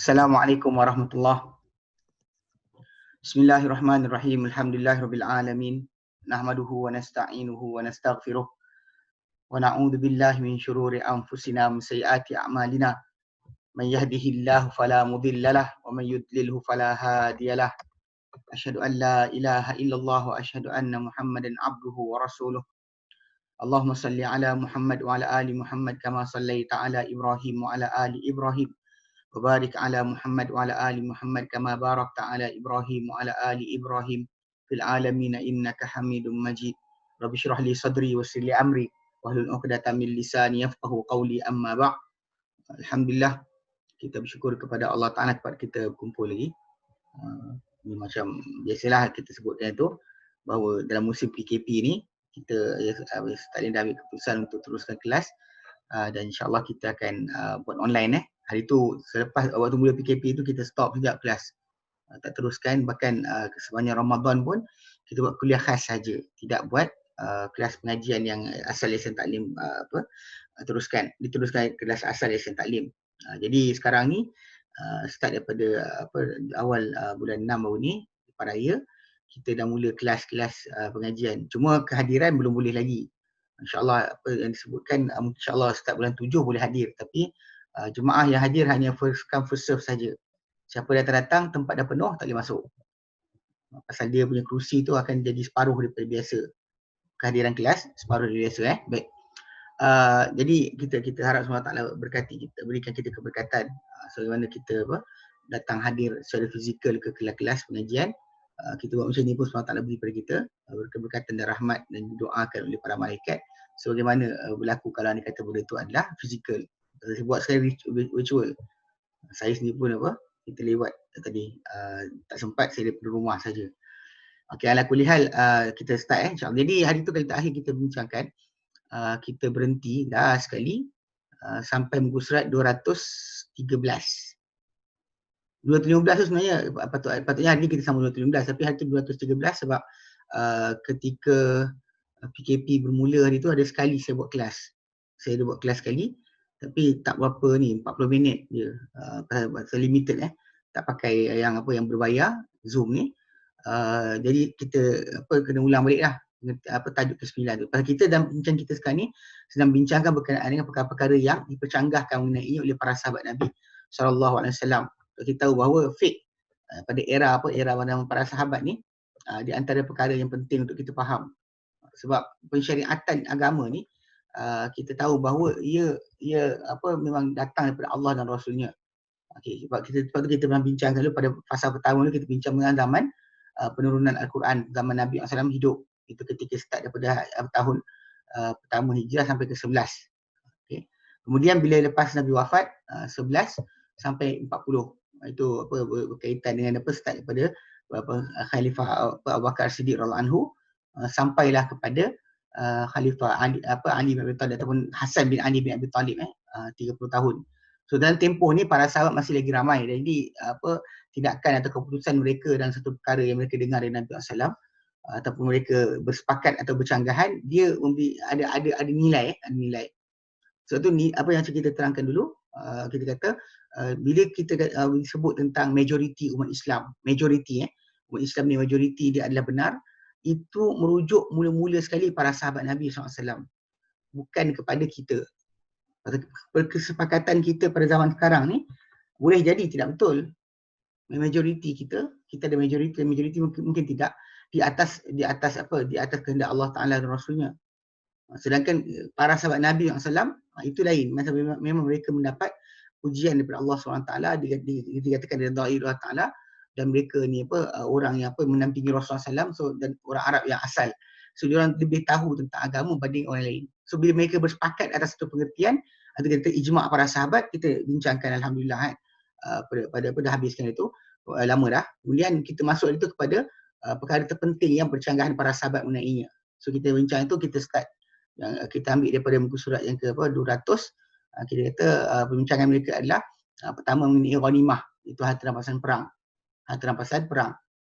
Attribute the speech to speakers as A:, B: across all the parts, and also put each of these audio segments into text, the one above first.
A: Assalamualaikum warahmatullahi. Bismillahirrahmanirrahim. Alhamdulillahirabbil alamin. Nahmaduhu wa nasta'inuhu wa nastaghfiruh. Wa na'udzu billahi min syururi anfusina wa min sayyiati a'malina. Man yahdihillahu fala mudhillalah wa man yudlilhu fala hadiyalah. Asyhadu an la ilaha illallah wa asyhadu anna Muhammadan abduhu wa rasuluh. Allahumma salli ala Muhammad wa ala ali Muhammad kama sallaita ala Ibrahim wa ala ali Ibrahim. وبارك على محمد وعلى آل محمد كما باركت على إبراهيم وعلى آل إبراهيم في العالمين إنك حميد مجيد. رب اشرح لي صدري ويسر لي أمري واحلل عقدة من لساني يفقهوا قولي أما بعد. Alhamdulillah, kita bersyukur kepada Allah Ta'ala kepada kita berkumpul lagi. Ini macam biasalah kita sebutkan itu, bahawa dalam musim PKP ni kita sekali dah ambil keputusan untuk teruskan kelas, dan insyaAllah kita akan buat online. Hari tu selepas waktu mula PKP tu kita stop juga kelas, tak teruskan. Bahkan sepanjang Ramadan pun kita buat kuliah khas saja, tidak buat kelas pengajian yang asal yayasan taklim diteruskan kelas asal yayasan taklim. Jadi sekarang ni start daripada awal bulan 6 baru ni, lepas raya, kita dah mula kelas-kelas pengajian. Cuma kehadiran belum boleh lagi. InsyaAllah apa yang disebutkan, insyaAllah start bulan 7 boleh hadir, tapi jemaah yang hadir hanya first come first serve saja. Siapa datang, tempat dah penuh, tak boleh masuk. Pasal dia punya kerusi tu akan jadi separuh daripada biasa. Kehadiran kelas separuh daripada biasa. Baik. Jadi kita harap SWT berkati kita, berikan kita keberkatan sebagaimana kita datang hadir secara fizikal ke kelas-kelas pengajian. Kita buat macam ni pun SWT beri pada kita keberkatan dan rahmat, dan didoakan oleh para malaikat sebagaimana berlaku kalau anda kata benda itu adalah fizikal. Saya buat sekali virtual. Saya sendiri pun kita lewat tadi, tak sempat, saya daripada rumah saja. Okey, ala kulli hal, kita start insya-Allah. Jadi hari tu kali terakhir kita bincangkan, kita berhenti dah sekali sampai muka surat 213. 215 tu sebenarnya patutnya hari ni kita sambung 215, tapi hari tu 213 sebab ketika PKP bermula hari tu ada sekali saya buat kelas. Saya ada buat kelas sekali, tapi tak berapa ni, 40 minit je, pasal limited tak pakai yang berbayar Zoom ni. Jadi kita kena ulang balik lah tajuk ke-9 tu. Pasal kita dalam bincang kita sekarang ni sedang bincangkan berkenaan dengan perkara-perkara yang dipercanggahkan mengenai oleh para sahabat Nabi SAW. Kita tahu bahawa fake pada era mana para sahabat ni, di antara perkara yang penting untuk kita faham. Sebab pensyariatan agama ni, kita tahu bahawa ia memang datang daripada Allah dan Rasulnya. Okey, sebab tu kita pernah bincang dulu pada fasa pertama ni, kita bincang mengenai zaman penurunan Al-Quran, zaman Nabi SAW hidup. Itu ketika start daripada tahun pertama Hijrah sampai ke 11. Okay. Kemudian bila lepas Nabi wafat, 11 sampai 40. Itu berkaitan dengan start daripada Khalifah Abu Bakar Siddiq radhiyallahu anhu sampailah kepada Khalifah Ali bin Abi Thalib ataupun Hasan bin Ali bin Abi Thalib 30 tahun. So dalam tempoh ni para sahabat masih lagi ramai. Jadi tindakan atau keputusan mereka dalam satu perkara yang mereka dengar dari Nabi SAW, ataupun mereka bersepakat atau bercanggahan, dia ada nilai. So tu ni apa yang kita terangkan dulu. Kita kata bila kita sebut tentang majoriti umat Islam, umat Islam ni majoriti dia adalah benar, itu merujuk mula-mula sekali para sahabat Nabi SAW, bukan kepada kita. Kesepakatan kita pada zaman sekarang ni boleh jadi tidak betul. Majoriti kita ada majoriti mungkin tidak di atas kehendak Allah Taala dan Rasulnya. Sedangkan para sahabat Nabi SAW itu lain. Memang mereka mendapat ujian daripada Allah SWT, dikatakan dari Allah Ta'ala, dan mereka ni orang yang menampingi Rasulullah SAW, dan orang Arab yang asal. So diorang lebih tahu tentang agama berbanding orang lain. So bila mereka bersepakat atas satu pengertian, atau kita ijma' para sahabat, kita bincangkan Alhamdulillah pada dah habiskan itu lama dah. Kemudian kita masuk itu kepada perkara terpenting yang percanggahan para sahabat mengenainya. So kita bincang itu, kita start kita ambil daripada muka surat yang ke 200. Kita kata perbincangan mereka adalah pertama mengenai ghanimah, itu harta rampasan perang.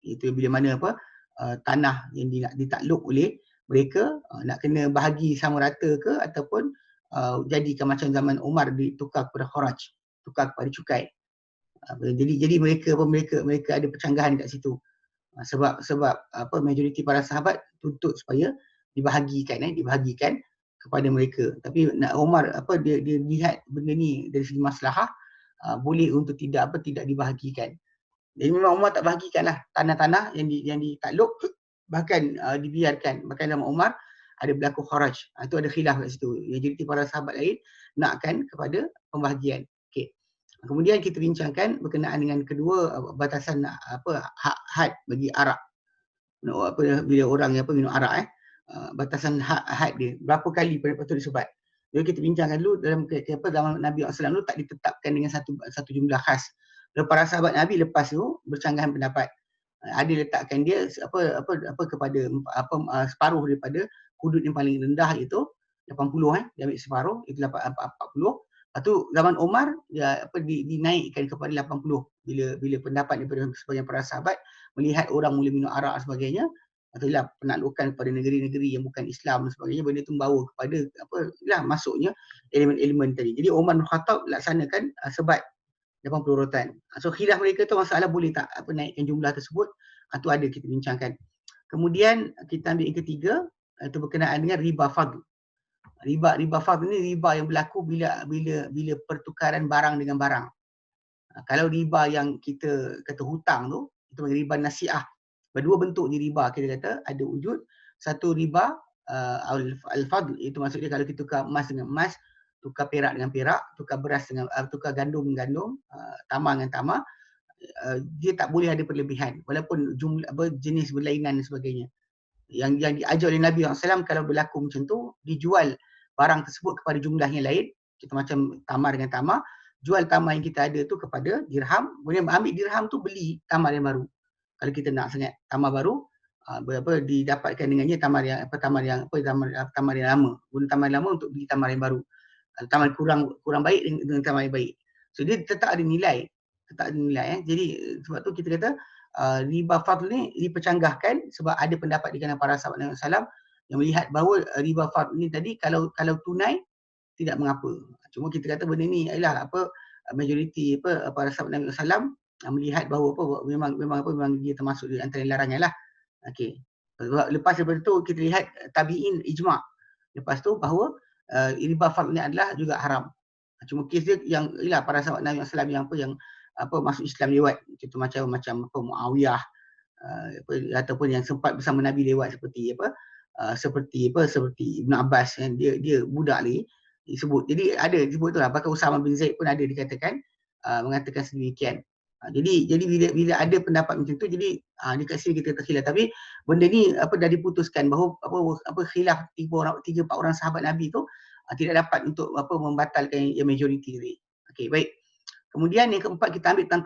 A: Itu bila mana tanah yang ditakluk oleh mereka nak kena bahagi sama rata ke, ataupun jadikan macam zaman Umar ditukar kepada kharaj, tukar kepada cukai. Jadi mereka ada percanggahan kat situ. Sebab majoriti para sahabat tuntut supaya dibahagikan kepada mereka. Tapi Umar dia lihat benda ni dari segi maslahah, boleh untuk tidak dibahagikan. Jadi memang Umar tak bahagikanlah tanah-tanah yang ditakluk, bahkan dibiarkan. Bahkan zaman Umar ada berlaku kharaj. Itu ada khilaf kat situ. Majoriti para sahabat lain nakkan kepada pembahagian. Okey. Kemudian kita bincangkan berkenaan dengan kedua batasan had bagi arak. Bila orang minum arak batasan had dia berapa kali patut disebat. Jadi kita bincangkan dulu dalam zaman Nabi SAW tak ditetapkan dengan satu jumlah khas. Dan para sahabat Nabi lepas tu bercanggahan pendapat. Ada letakkan dia kepada separuh daripada hudud yang paling rendah itu 80 dia ambil separuh itu 40. Lepas tu zaman Umar dia dinaikkan kepada 80 bila pendapat daripada sebahagian para sahabat melihat orang mula minum arak sebagainya, itulah penaklukan kepada negeri-negeri yang bukan Islam dan sebagainya, benda tu membawa kepada masuknya elemen-elemen tadi. Jadi Umar bin Khattab laksanakan sebat 80 rotan. So khilaf mereka tu masalah boleh tak naikkan jumlah tersebut, tu ada kita bincangkan. Kemudian kita ambil yang ketiga, itu berkenaan dengan riba fadl. Riba fadl ni riba yang berlaku bila pertukaran barang dengan barang. Kalau riba yang kita kata hutang tu, itu riba nasiah. Berdua bentuk je riba kita kata ada wujud. Satu riba al-fadl, itu maksudnya kalau kita tukar emas dengan emas, tukar perak dengan perak, tukar beras dengan tukar gandum dengan gandum, tamar dengan tamar, dia tak boleh ada perlebihan walaupun jumlah jenis berlainan dan sebagainya. Yang diajar oleh Nabi SAW kalau berlaku macam tu, dijual barang tersebut kepada jumlah yang lain. Kita macam tamar dengan tamar, jual tamar yang kita ada tu kepada dirham, kemudian ambil dirham tu beli tamar yang baru. Kalau kita nak sangat tamar baru, didapatkan dengannya tamar yang lama. Guna tamar yang lama untuk beli tamar yang baru. Tamar kurang baik dengan tamar yang baik. So dia tetap ada nilai. Jadi sebab tu kita kata riba fadl ni dipercanggahkan sebab ada pendapat di kalangan para sahabat Nabi SAW yang melihat bahawa riba fadl ni tadi kalau tunai tidak mengapa. Cuma kita kata benda ni ialah majoriti para sahabat Nabi SAW melihat bahawa memang dia termasuk di antara larangan lah. Okey. Lepas daripada tu kita lihat tabi'in ijma'. Lepas tu bahawa riba fadl ni adalah juga haram. Cuma kes dia yang ialah para sahabat Nabi SAW yang masuk Islam lewat, contoh macam Muawiyah ataupun yang sempat bersama Nabi lewat seperti Ibn Abbas yang dia budak lagi disebut. Jadi ada disebut tu lah, bahkan Usama bin Zaid pun ada dikatakan mengatakan sedemikian. Jadi bila ada pendapat macam tu, jadi dekat sini kita terkhilaf. Tapi benda ni dah diputuskan bahawa khilaf 3-4 orang sahabat Nabi tu tidak dapat untuk membatalkan yang majoriti tadi. Okey, baik. Kemudian yang keempat kita ambil tentang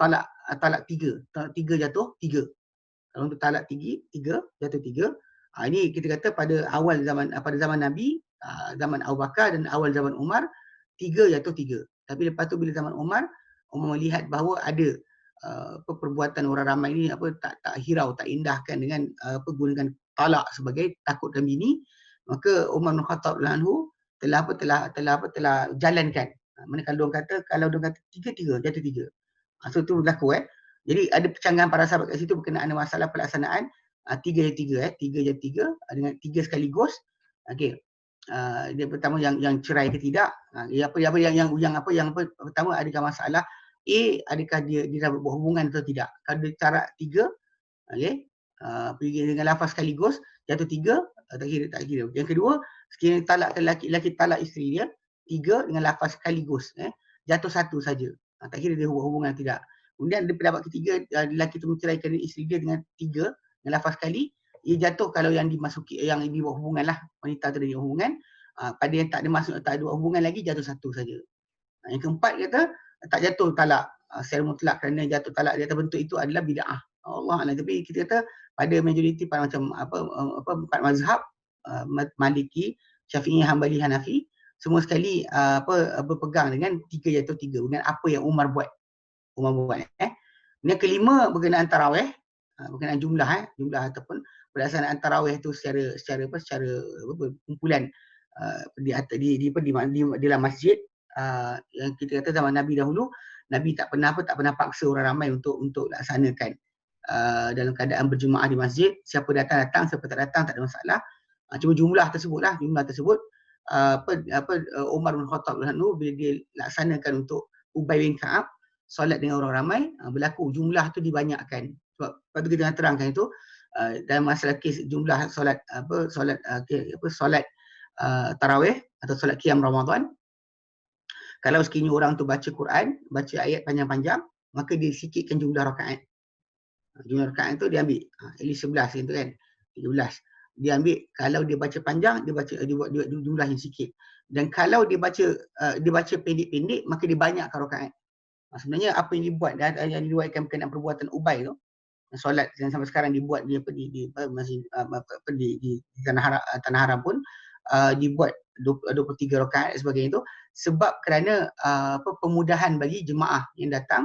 A: talak 3. Talak 3 jatuh 3. Kalau untuk talak 3 jatuh 3. Ini kita kata pada zaman Nabi, zaman Abu Bakar dan awal zaman Umar, 3 jatuh 3. Tapi lepas tu bila zaman Umar melihat bahawa ada perbuatan orang ramai ni tak hirau, tak indahkan dengan gunakan talak sebagai takutkan bini, maka Umar bin Khattab anhu telah jalankan. Mana kalau dia kata 3 jatuh 3. So tu berlaku Jadi ada percanggahan para sahabat kat situ berkenaan dengan masalah pelaksanaan 3 jatuh 3 3 jatuh 3 dengan 3 sekaligus. Okey. Dia pertama yang cerai ke tidak. Yang pertama adakah masalah adakah dia dah berhubungan atau tidak. Kalau dia cara 3 okey. Pergi dengan lafaz sekaligus jatuh 3, tak kira. Yang kedua, sekiranya talak lelaki talak isteri dia 3 dengan lafaz sekaligus jatuh 1 saja. Tak kira dia hubungan tidak. Kemudian ada pendapat ketiga, lelaki itu menceraikan isteri dia dengan 3 dengan lafaz sekali, ia jatuh kalau yang dimasuki yang dibuat hubungan lah, wanita tu dia hubungan. Pada yang tak ada hubungan lagi jatuh 1 saja. Yang keempat kata tak jatuh talak secara mutlak kerana jatuh talak di atas bentuk itu adalah bid'ah. Allah. Tapi kita kata pada majoriti pada macam empat mazhab, Maliki, Syafi'i, Hambali, Hanafi, semua sekali berpegang dengan 3 jatuh 3 dengan apa yang Umar buat. Yang kelima berkenaan tarawih, berkenaan jumlah ataupun pelaksanaan tarawih itu secara kumpulan di dalam masjid, yang kita kata zaman Nabi dahulu Nabi tak pernah paksa orang ramai untuk laksanakan dalam keadaan berjemaah di masjid. Siapa datang, siapa tak datang tak ada masalah. Cuma jumlah tersebut Umar bin Khattab bila dia laksanakan untuk Ubay bin Ka'ab solat dengan orang ramai, berlaku jumlah tu dibanyakkan. Sebab tu kita nak terangkan itu dalam masalah kes jumlah solat tarawih atau solat qiyam Ramadan. Kalau sekiranya orang tu baca Quran, baca ayat panjang-panjang, maka dia sikitkan jumlah rakaat. Jumlah rakaat tu dia ambil at least 11 gitu kan, 13. Dia ambil, kalau dia baca panjang, dia buat jumlah yang sikit. Dan kalau dia baca pendek-pendek, maka dia banyakkan rakaat. Sebenarnya apa yang dibuat yang diriwayatkan berkenaan perbuatan Ubay tu, solat yang sampai sekarang dibuat di tanah haram pun dibuat 23 rakaat sebagainya itu, sebab kerana pemudahan bagi jemaah yang datang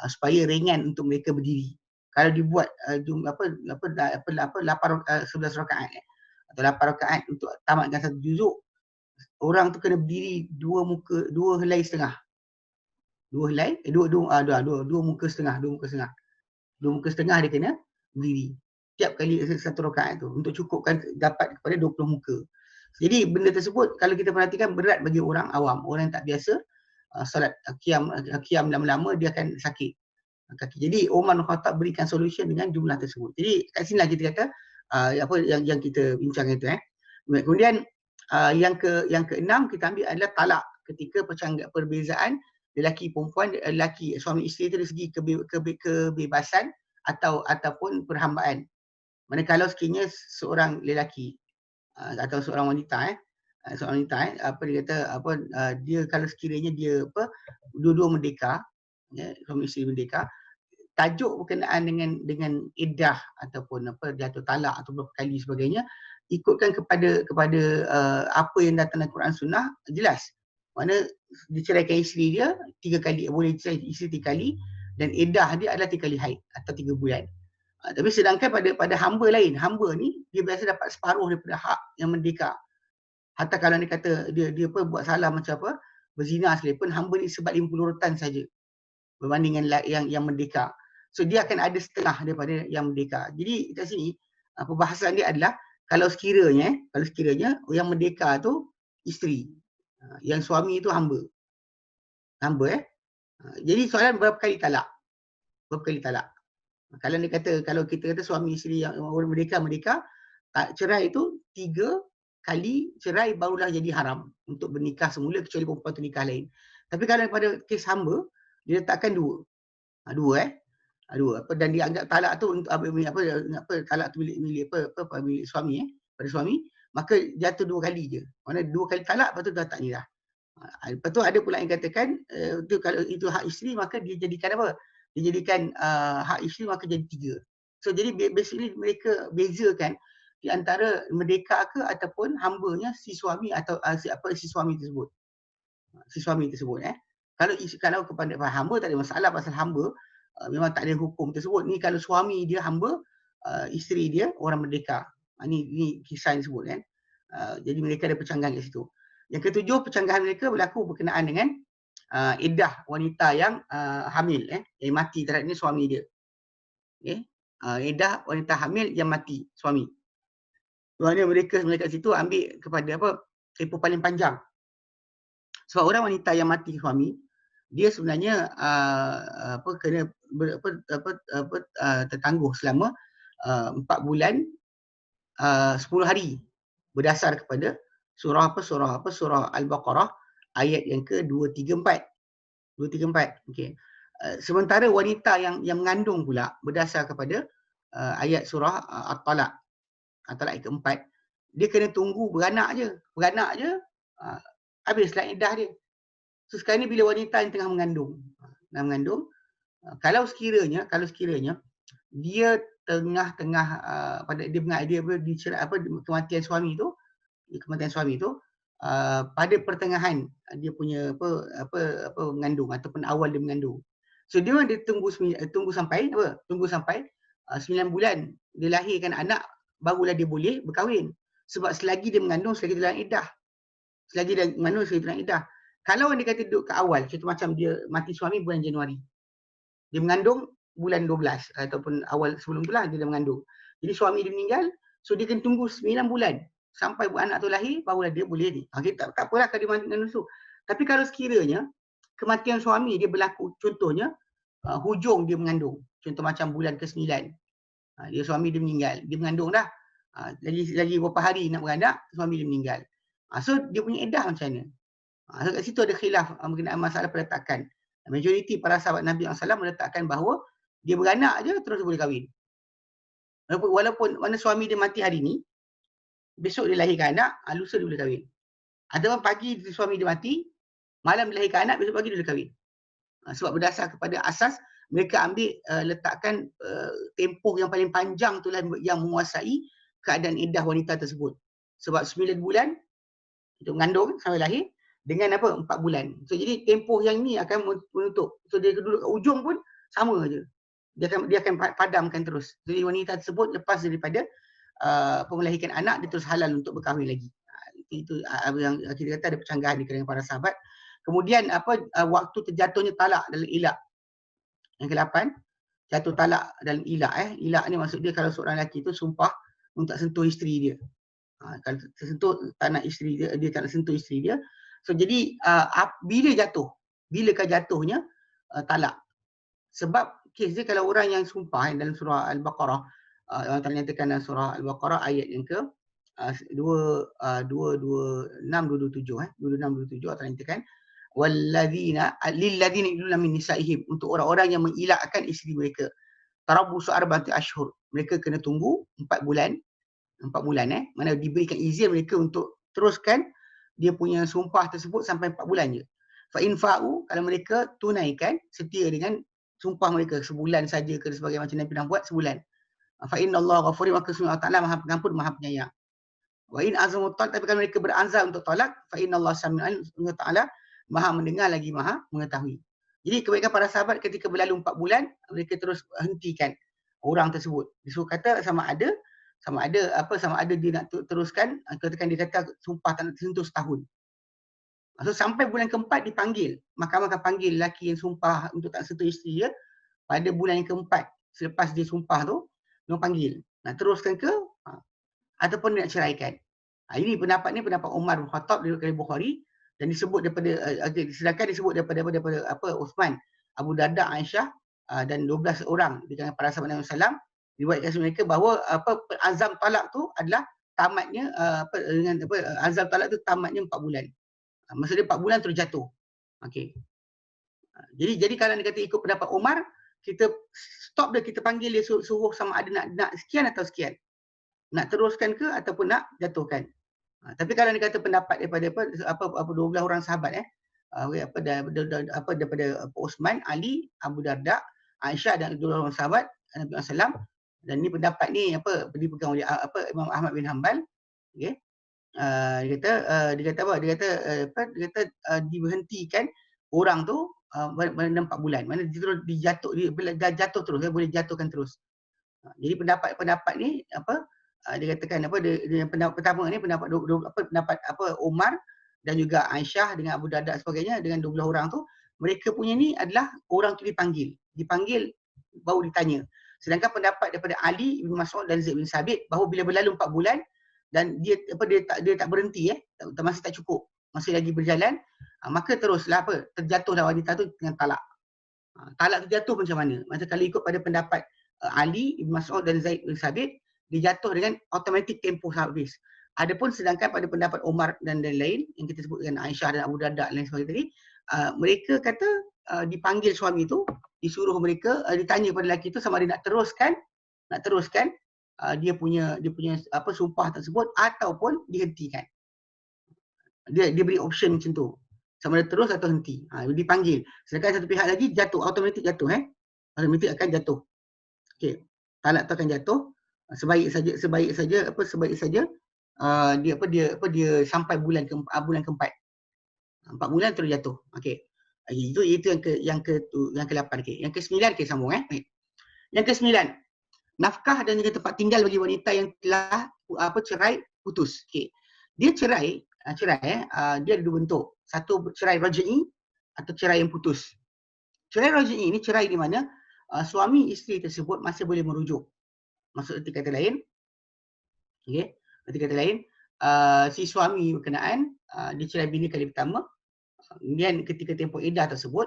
A: supaya ringan untuk mereka berdiri. Kalau dibuat 11 rakaat atau 8 rakaat untuk tamatkan satu juzuk, orang tu kena berdiri dua helai setengah. Dua muka setengah dia kena berdiri tiap kali satu rakaat tu untuk cukupkan dapat kepada 20 muka. Jadi benda tersebut kalau kita perhatikan berat bagi orang awam, orang yang tak biasa solat qiyam lama-lama, dia akan sakit kaki. Jadi Umar bin Khattab berikan solution dengan jumlah tersebut. Jadi kat sinilah kita kata apa yang kita bincang itu. Kemudian yang keenam kita ambil adalah talak, ketika perbezaan lelaki perempuan, lelaki suami isteri itu dari segi kebebasan ataupun perhambaan. Manakala sekiranya seorang lelaki atau seorang wanita dia kata dia kalau sekiranya dia dua-dua merdeka, suami isteri merdeka, tajuk berkenaan dengan iddah ataupun jatuh talak atau beberapa kali sebagainya, ikutkan kepada apa yang datang dalam Quran Sunnah, jelas. Mana diceraikan isteri dia 3 kali, boleh cerai isteri 3 kali, dan iddah dia adalah 3 kali haid atau 3 bulan. Tapi sedangkan pada hamba lain, hamba ni dia biasa dapat separuh daripada hak yang merdeka. Hatta kalau dia kata dia buat salah macam berzina sekalipun, hamba ni sebab 50 rotan saja berbanding yang merdeka. So dia akan ada setengah daripada yang merdeka. Jadi kat sini perbahasan dia adalah kalau sekiranya yang merdeka tu isteri, yang suami itu hamba. Jadi soalan berapa kali talak? Kalau kita kata suami isteri yang orang merdeka, cerai itu 3 kali cerai barulah jadi haram untuk bernikah semula, kecuali perempuan tu nikah lain. Tapi kalau pada kes hamba, dia letakkan 2. Dan dia anggap talak tu untuk talak tu milik suami pada suami, maka jatuh 2 kali je. Mana 2 kali talak, lepas tu dah tak ni dah. Lepas tu ada pula yang katakan kalau itu hak isteri, maka dia jadikan apa? Dia jadikan hak isteri maka jadi 3. So jadi basically mereka bezakan di antara merdeka ke ataupun hambanya si suami atau si suami tersebut. Kalau kepada hamba tak ada masalah, pasal hamba memang tak ada hukum tersebut. Ni kalau suami dia hamba, isteri dia orang merdeka. Ni kisah yang disebut kan. Jadi mereka ada percanggahan kat situ. Yang ketujuh, percanggahan mereka berlaku berkenaan dengan iddah wanita yang hamil, yang mati terhadap ni suami dia. Iddah wanita hamil yang mati suami. Maknanya mereka kat situ ambil kepada tempoh paling panjang. Sebab orang wanita yang mati suami, dia sebenarnya kena tertangguh selama 4 bulan 10 hari berdasar kepada surah Al-Baqarah ayat yang ke-234. Okey. Sementara wanita yang mengandung pula berdasar kepada ayat surah At-Talaq yang ke-4, dia kena tunggu beranak je, habislah iddah dia. So sekarang ni bila wanita yang tengah mengandung, kalau sekiranya dia tengah pada kematian suami tu, pada pertengahan dia punya mengandung ataupun awal dia mengandung. So dia tunggu sampai 9 bulan dia lahirkan anak, barulah dia boleh berkahwin. Sebab selagi dia mengandung, selagi dia dalam iddah. Kalau dia kata duduk ke awal, contoh macam dia mati suami bulan Januari. Dia mengandung bulan 12 ataupun awal sebelum itulah dia dah mengandung. Jadi suami dia meninggal, so dia kena tunggu 9 bulan sampai anak tu lahir barulah dia boleh ni. Okay, tak apalah kalau dia mengandung tu. Tapi kalau sekiranya kematian suami dia berlaku, contohnya hujung dia mengandung, contoh macam bulan ke-9, dia suami dia meninggal, dia mengandung dah. Lagi beberapa hari nak beranak, suami dia meninggal. So dia punya iddah macam mana? So kat situ ada khilaf mengenai masalah peletakan. Majoriti para sahabat Nabi SAW meletakkan bahawa dia beranak je terus boleh kahwin. Walaupun mana suami dia mati hari ni, besok dia lahirkan anak, lusa dia boleh kahwin. Ataupun pagi suami dia mati, malam dia lahirkan anak, besok pagi dia boleh kahwin. Sebab berdasar kepada asas mereka ambil letakkan tempoh yang paling panjang itulah yang menguasai keadaan iddah wanita tersebut. Sebab 9 bulan itu mengandung sampai lahir dengan 4 bulan. So jadi tempoh yang ni akan menutup. So dia duduk kat ujung pun sama je. Dia akan padamkan terus. Jadi wanita tersebut lepas daripada melahirkan anak, dia terus halal untuk berkahwin lagi. Itu yang kita kata ada percanggahan di kalangan para sahabat. Kemudian waktu terjatuhnya talak dalam ilak. Yang ke-8, jatuh talak dalam ilak. Ilak ni maksud dia kalau seorang lelaki tu sumpah untuk tak sentuh isteri dia. Kalau tersentuh tak nak isteri dia, dia tak nak sentuh isteri dia. So jadi bila jatuh? Bilakah jatuhnya talak? Sebab kes dia kalau orang yang sumpah dalam surah Al-Baqarah, Allah Ta'ala nyatakan dalam surah Al-Baqarah ayat yang ke 226 227 226 227 Allah Ta'ala nyatakan walladzina lilladzina yuluna min nisaihim, untuk orang-orang yang mengilakkan isteri mereka, tarabbusu arba'ati ashhur, mereka kena tunggu 4 bulan. 4 bulan mana diberikan izin mereka untuk teruskan dia punya sumpah tersebut sampai 4 bulan je. Fa in fa'u, kalau mereka tunaikan setia dengan sumpah mereka sebulan saja ke sebagaimana macam Nabi dah buat sebulan. Fa innallaha ghafurun, maka Allah Taala Maha Pengampun, Maha Penyayang. Wa in azamu talaq, tapi kalau mereka berazam untuk talak, fa innallaha sami'un, Allah Taala Maha mendengar lagi Maha mengetahui. Jadi kebaikan para sahabat ketika berlalu 4 bulan, mereka terus hentikan orang tersebut. Disuruh kata sama ada dia nak teruskan, katakan dia kata sumpah tak nak tersentuh setahun. So sampai bulan keempat dipanggil, mahkamah akan panggil lelaki yang sumpah untuk tak sentuh isteri dia pada bulan yang keempat selepas dia sumpah tu, dia panggil. Nak teruskan ke ataupun dia nak ceraikan. Ini pendapat Umar bin Khattab dari Bukhari dan disebut daripada sedangkan disebut daripada Uthman, Abu Darda, Aisyah dan 12 orang di kalangan para sahabat Nabi sallallahu alaihi wasallam, riwayatkan mereka bahawa azam talak tu adalah tamatnya azam talak tu tamatnya 4 bulan. Maksudnya 4 bulan terus jatuh. Okey. Jadi kalau dia kata ikut pendapat Umar, kita stop dia, kita panggil dia, suruh sama ada nak sekian atau sekian. Nak teruskan ke ataupun nak jatuhkan. Tapi kalau dia kata pendapat daripada 12 orang sahabat daripada Uthman, Ali, Abu Darda, Aisyah dan 12 orang sahabat Nabi sallallahu, dan ni pendapat ni dipegang oleh Imam Ahmad bin Hanbal. Okey. Dia kata diberhentikan orang tu pada 4 bulan. Mana dia terus dia jatuh terus, dia boleh jatuhkan terus. Jadi pendapat ni dia katakan dia pendapat pertama ni pendapat Umar dan juga Aisyah dengan Abu Darda sebagainya dengan 12 orang tu, mereka punya ni adalah orang tu dipanggil baru ditanya. Sedangkan pendapat daripada Ali bin Mas'ud dan Zaid bin Sabit bahawa bila berlalu 4 bulan dan dia tak berhenti masih tak cukup, masih lagi berjalan, maka teruslah terjatuhlah wanita tu dengan talak. Talak terjatuh macam mana? Macam kalau ikut pada pendapat Ali bin Mas'ud dan Zaid bin Sabit, dia jatuh dengan automatic tempoh habis. Adapun sedangkan pada pendapat Umar dan lain yang kita sebut dengan Aisyah dan Abu Darda dan lain sebagainya tadi, mereka kata dipanggil suami tu, disuruh mereka ditanya pada lelaki tu sama ada nak teruskan dia punya sumpah tersebut ataupun dihentikan. Dia beri option macam tu. Sama ada terus atau henti. Dipanggil. Sedangkan satu pihak lagi jatuh, automatik jatuh automatik akan jatuh. Okey. Talak tu akan jatuh sebaik saja dia sampai bulan keempat. 4 bulan terus jatuh. Okey. Itu yang ke-8. Okey. Yang ke-9 kita sambung Yang ke-9, nafkah dan juga tempat tinggal bagi wanita yang telah cerai putus. Okey. Dia cerai cerai dia ada dua bentuk. Satu cerai raj'i atau cerai yang putus. Cerai raj'i ini cerai di mana suami isteri tersebut masih boleh merujuk. Maksud erti kata lain, okey, erti kata lain, si suami berkenaan dia cerai bini kali pertama, kemudian ketika tempoh iddah tersebut,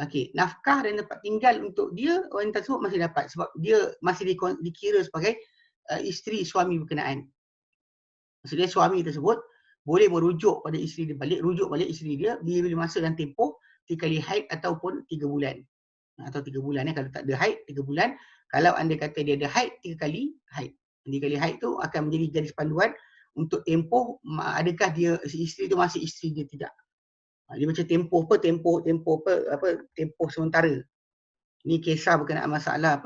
A: okey, nafkah dan tempat tinggal untuk dia wanita tersebut masih dapat sebab dia masih dikira sebagai isteri suami berkenaan. Maksudnya suami tersebut boleh merujuk pada isteri dia balik, rujuk balik isteri dia bila masa dan tempoh 3 kali haid ataupun 3 bulan. Atau 3 bulan kalau tak ada haid 3 bulan. Kalau anda kata dia ada haid 3 kali haid. 3 kali haid tu akan menjadi garis panduan untuk tempoh adakah dia si isteri tu masih isteri dia tidak. Dia macam tempoh sementara. Ni kisah berkenaan masalah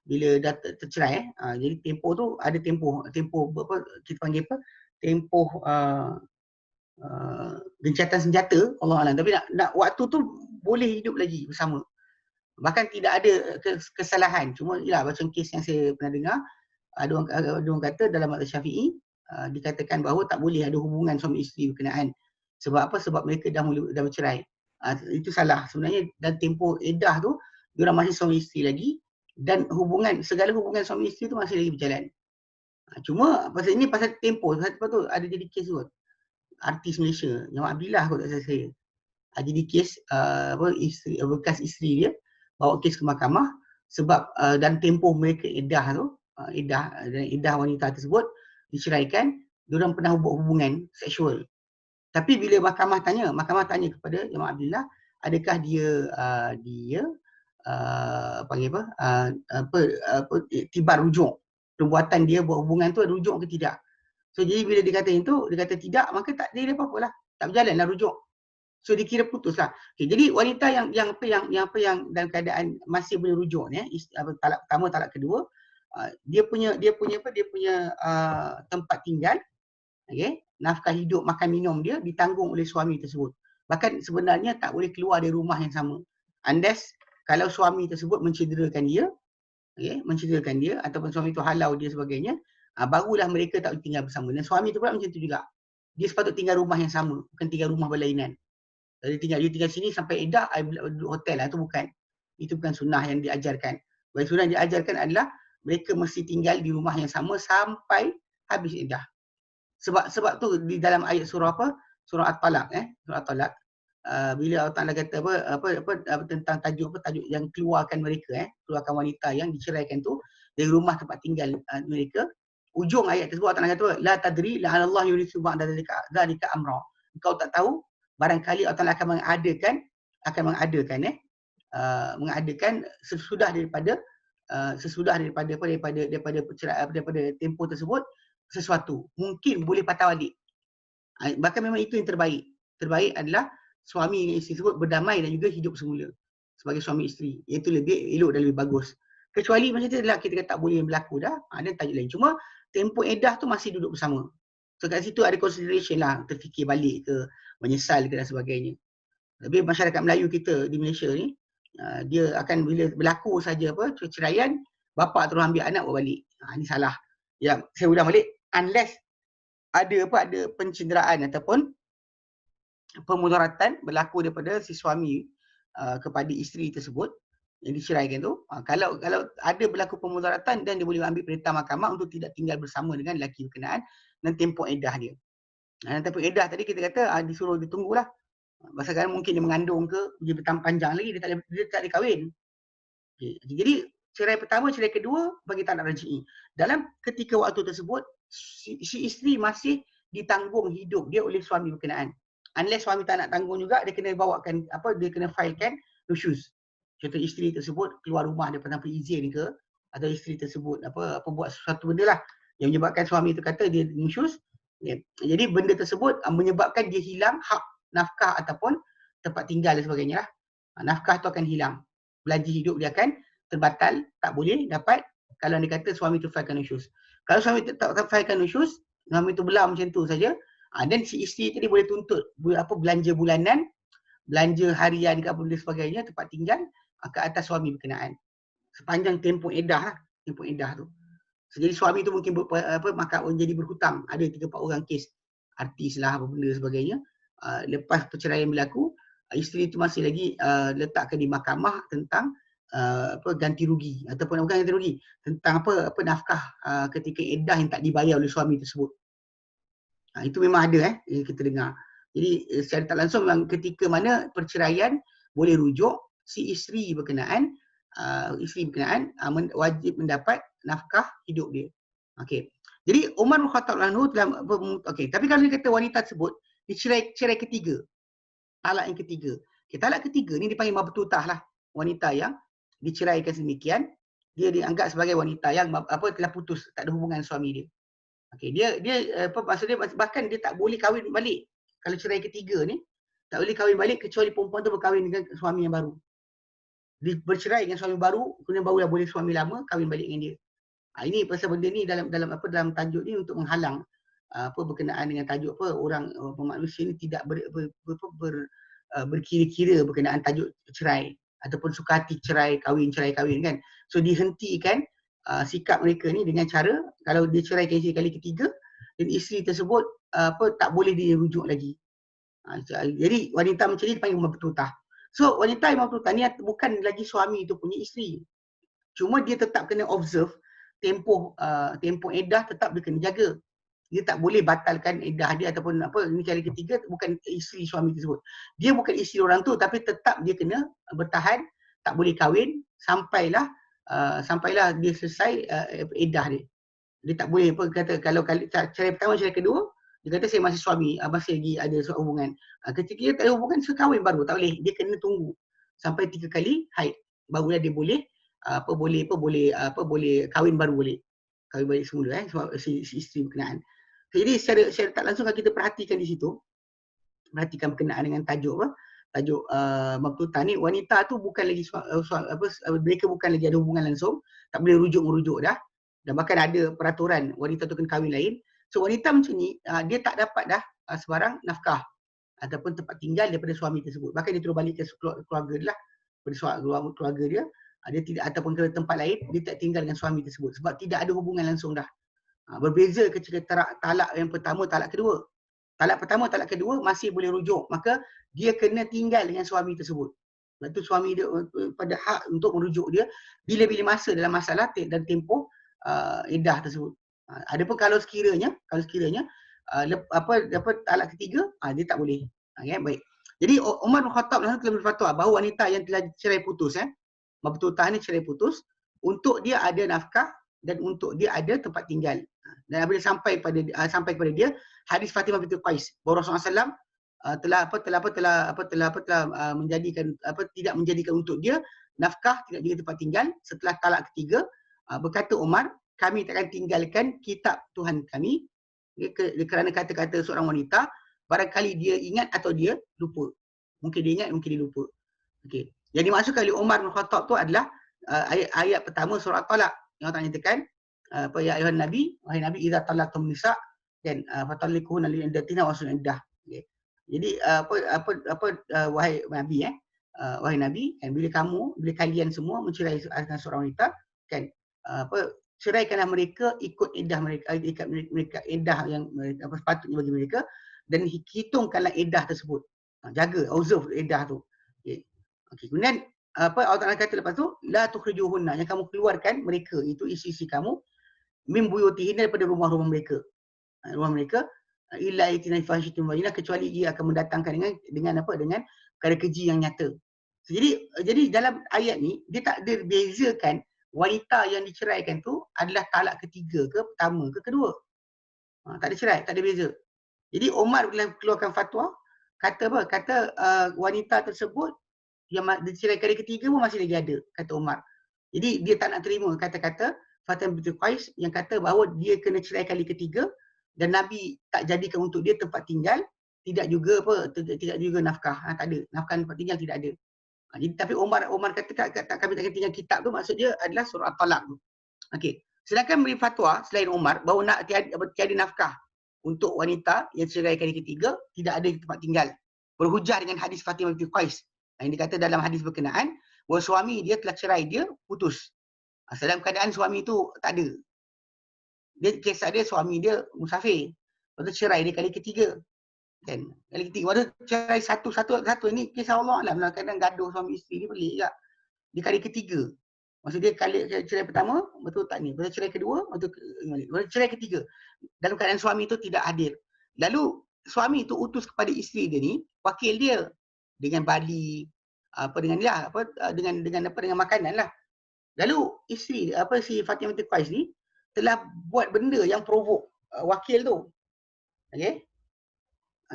A: bila dah tercerai jadi tempoh tu ada tempoh kita panggil tempoh gencatan senjata Allah Alam, tapi nak waktu tu boleh hidup lagi bersama. Bahkan tidak ada kesalahan. Cuma ialah macam kes yang saya pernah dengar, ada orang kata dalam mazhab Syafi'i dikatakan bahawa tak boleh ada hubungan suami isteri berkenaan. Sebab apa? Sebab mereka dah bercerai. Itu salah. Sebenarnya dan tempoh iddah tu diorang masih suami isteri lagi dan segala hubungan suami isteri tu masih lagi berjalan. Cuma pasal tempoh, sebab tu ada jadi kes tu. Artis Malaysia, Nyawa Abdillah kot tak salah saya. Jadi kes bekas isteri dia bawa kes ke mahkamah sebab dan tempoh mereka iddah wanita tersebut diceraikan, diorang pernah buat hubungan seksual. Tapi bila mahkamah tanya kepada Nyawa Abdillah, adakah dia iktibar rujuk, perbuatan dia buat hubungan tu rujuk ke tidak. So jadi bila dia kata itu, dia kata tidak, maka tak ada apa-apa lah. Tak berjalanlah rujuk. So dikira putus lah. Okay, jadi wanita yang dalam keadaan masih boleh rujuk ni, talak pertama, talak kedua, dia punya tempat tinggal, okay, nafkah hidup, makan minum dia ditanggung oleh suami tersebut. Bahkan sebenarnya tak boleh keluar dari rumah yang sama. Unless kalau suami tersebut mencederakan dia, ataupun suami itu halau dia sebagainya, barulah mereka tak boleh tinggal bersama. Dan suami tu pula macam tu juga. Dia sepatut tinggal rumah yang sama, bukan tinggal rumah berlainan. Dia tinggal sini sampai iddah, duduk hotel lah, itu bukan. Itu bukan sunnah yang diajarkan. Sunnah yang diajarkan adalah mereka mesti tinggal di rumah yang sama sampai habis iddah. Sebab tu di dalam ayat surah Surah At-Talaq, Surah At-Talaq, bila Allah Taala kata tentang tajuk yang keluarkan mereka, keluarkan wanita yang diceraikan tu dari rumah tempat tinggal mereka, ujung ayat tersebut Allah Taala kata la tadri la Allah yurithu ba'da dzalika amra. Engkau tak tahu, barangkali Allah Taala akan mengadakan sesudah daripada tempoh tersebut sesuatu. Mungkin boleh patah balik. Bahkan memang itu yang terbaik. Terbaik adalah suami dan isteri tersebut berdamai dan juga hidup semula sebagai suami isteri. Itu lebih elok dan lebih bagus. Kecuali macam tu adalah kita kata tak boleh berlaku dah, ada tajuk lain. Cuma tempoh iddah tu masih duduk bersama. So kat situ ada consideration lah, terfikir balik ke, menyesal ke dan sebagainya. Tapi masyarakat Melayu kita di Malaysia ni, dia akan bila berlaku saja perceraian, bapa terus ambil anak bawa balik. Ini salah. Ya, saya ulang balik, unless ada pencederaan ataupun pemudaratan berlaku daripada si suami kepada isteri tersebut yang diceraikan tu, kalau ada berlaku pemudaratan dan dia boleh ambil perintah mahkamah untuk tidak tinggal bersama dengan lelaki berkenaan dan tempoh iddah dia. Dan tempoh iddah tadi kita kata disuruh ditunggulah. Pasal mungkin dia mengandung ke, dia bertambah panjang lagi, dia tak ada kahwin. Okay. Jadi cerai pertama, cerai kedua bagi talak raj'i. Dalam ketika waktu tersebut, si isteri masih ditanggung hidup dia oleh suami berkenaan. Unless suami tak nak tanggung juga, dia kena bawakan dia kena filekan nusyuz. Contoh isteri tersebut keluar rumah dia tanpa izin ke, atau isteri tersebut buat sesuatu benda lah yang menyebabkan suami itu kata dia nusyuz. Okay. Jadi benda tersebut menyebabkan dia hilang hak nafkah ataupun tempat tinggal dan sebagainya lah. Nafkah tu akan hilang. Belanja hidup dia akan terbatal, tak boleh dapat kalau dia kata suami tu filekan nusyuz. Kalau suami tu tak filekan nusyuz, suami tu belah macam tu saja, dan si isteri tadi boleh tuntut belanja bulanan, belanja harian ke apa benda sebagainya, tempat tinggal ke atas suami berkenaan. Sepanjang tempoh iddah lah, tempoh iddah tu. So, jadi suami tu mungkin jadi berhutang. Ada 3-4 orang kes. artis lah, apa benda sebagainya. Lepas perceraian berlaku, isteri itu masih lagi letakkan di mahkamah tentang ganti rugi ataupun bukan ganti rugi, tentang apa nafkah ketika iddah yang tak dibayar oleh suami tersebut. Itu memang ada kita dengar. Jadi secara tak langsung memang ketika mana perceraian boleh rujuk, si isteri berkenaan wajib mendapat nafkah hidup dia. Okey. Jadi Umar bin Khattab anhu telah tapi kalau dia kata wanita tersebut cerai ketiga, talak yang ketiga. Talak ketiga ni dipanggil mabtutah lah. Wanita yang diceraikan sedemikian, dia dianggap sebagai wanita yang telah putus, tak ada hubungan suami dia. Okey, dia maksud dia bahkan dia tak boleh kahwin balik. Kalau cerai ketiga ni, tak boleh kahwin balik kecuali perempuan tu berkahwin dengan suami yang baru. Dia bercerai dengan suami baru, kemudian barulah boleh suami lama kahwin balik dengan dia. Ini pasal benda ni dalam tajuk ni untuk menghalang berkenaan dengan tajuk orang manusia ni tidak berkira-kira berkenaan tajuk cerai ataupun suka hati cerai kahwin kan. So dihentikan sikap mereka ni dengan cara kalau dia ceraikan isteri kali ketiga dan isteri tersebut tak boleh dirujuk lagi. Jadi wanita macam ni dipanggil mabtutah. So wanita yang mabtutah ni bukan lagi suami tu punya isteri. Cuma dia tetap kena observe tempoh iddah, tetap dia kena jaga. Dia tak boleh batalkan iddah dia ataupun ini kali ketiga bukan isteri suami tersebut. Dia bukan isteri orang tu tapi tetap dia kena bertahan, tak boleh kahwin sampailah dia selesai iddah dia. Dia tak boleh kata kalau cerai pertama, cerai kedua, dia kata saya masih suami, masih lagi ada hubungan. Ketika dia tak ada hubungan, kahwin baru tak boleh. Dia kena tunggu sampai 3 kali haid barulah dia boleh boleh kahwin baru boleh. Kahwin balik semula si isteri berkenaan. Jadi secara tak langsung kalau kita perhatikan di situ, perhatikan berkenaan dengan tajuk mabtutah ni, wanita tu bukan lagi mereka bukan lagi ada hubungan langsung, tak boleh merujuk dah. Dan bahkan ada peraturan wanita tu kena kahwin lain. So wanita macam ni dia tak dapat dah sebarang nafkah ataupun tempat tinggal daripada suami tersebut. Bahkan dia terus balik ke keluarga dia lah, pada keluarga dia. Dia tidak ataupun ke tempat lain, dia tak tinggal dengan suami tersebut sebab tidak ada hubungan langsung dah. Berbeza ketika talak yang pertama, talak kedua. Talak pertama, talak kedua masih boleh rujuk, maka dia kena tinggal dengan suami tersebut. Sebab tu suami dia pada hak untuk merujuk dia bila-bila masa dalam masalah dan tempoh iddah tersebut. Adapun kalau sekiranya talak ketiga, dia tak boleh. Baik. Jadi Umar bin Khattab telah berfatwa bahawa wanita yang telah cerai putus mabtutah ni cerai putus, untuk dia ada nafkah dan untuk dia ada tempat tinggal. Dan apabila sampai kepada dia hadis Fatimah binti Qais bahawa Rasulullah SAW telah menjadikan tidak menjadikan untuk dia nafkah, tidak juga tempat tinggal setelah talak ketiga. Berkata Umar, kami takkan tinggalkan kitab Tuhan kami kerana kata-kata seorang wanita, barangkali dia ingat atau dia lupa. Mungkin dia ingat, mungkin dia lupa. Okey. Yang dimaksudkan oleh Umar bin Khattab tu adalah ayat pertama surah Talak yang Allah nyatakan ya ayuhan nabi, wahai nabi, idza talaqtum nisa dan fatalliquhunna li iddatina wa sun iddah. Jadi wahai nabi wahai nabi, bila kalian semua mencerai seorang wanita kan, ceraikanlah mereka ikut iddah mereka iddah yang sepatutnya bagi mereka dan hitungkanlah iddah tersebut. Jaga observe iddah tu. Okey, kemudian Allah Taala kata lepas tu la tukhrijuhunna, yang kamu keluarkan mereka itu isi-isi kamu min buyutihinna daripada rumah-rumah mereka. Illa itina fahishatin mubayyinah, kecuali ia akan mendatangkan dengan perkara keji yang nyata. So, jadi dalam ayat ni dia tak ada bezakan wanita yang diceraikan tu adalah talak ketiga ke pertama ke kedua. Tak ada cerai, tak ada beza. Jadi Umar bila keluarkan fatwa kata wanita tersebut yang dicerai kali ketiga pun masih lagi ada, kata Umar. Jadi dia tak nak terima kata-kata Fatimah binti Qais yang kata bahawa dia kena cerai kali ketiga dan Nabi tak jadikan untuk dia tempat tinggal, tidak juga nafkah. Tak ada. Nafkah tempat tinggal tidak ada. Jadi tapi Umar kata kami tak tinggal kitab tu, maksud dia adalah surah Talak tu. Okey. Sedangkan beri fatwa selain Umar bahawa tiada nafkah untuk wanita yang cerai kali ketiga, tidak ada tempat tinggal. Berhujah dengan hadis Fatimah binti Qais. Yang dikata dalam hadis berkenaan bahawa suami dia telah cerai dia, putus. Dalam keadaan suami tu tak ada. Kisah dia suami dia musafir. Lepas tu cerai dia kali ketiga. Kan? Kali ketiga. Lepas tu cerai satu. Ini kisah Allah lah. Kadang-kadang gaduh suami isteri ni pelik juga. Di kali ketiga. Maksud dia kali cerai pertama, betul tak ni? Lepas cerai kedua, betul cerai ketiga. Dalam keadaan suami tu tidak hadir. Lalu suami tu utus kepada isteri dia ni, wakil dia dengan bali dengan makanan lah. Lalu isteri si Fatimah binti Qais ni telah buat benda yang provok wakil tu. Okey.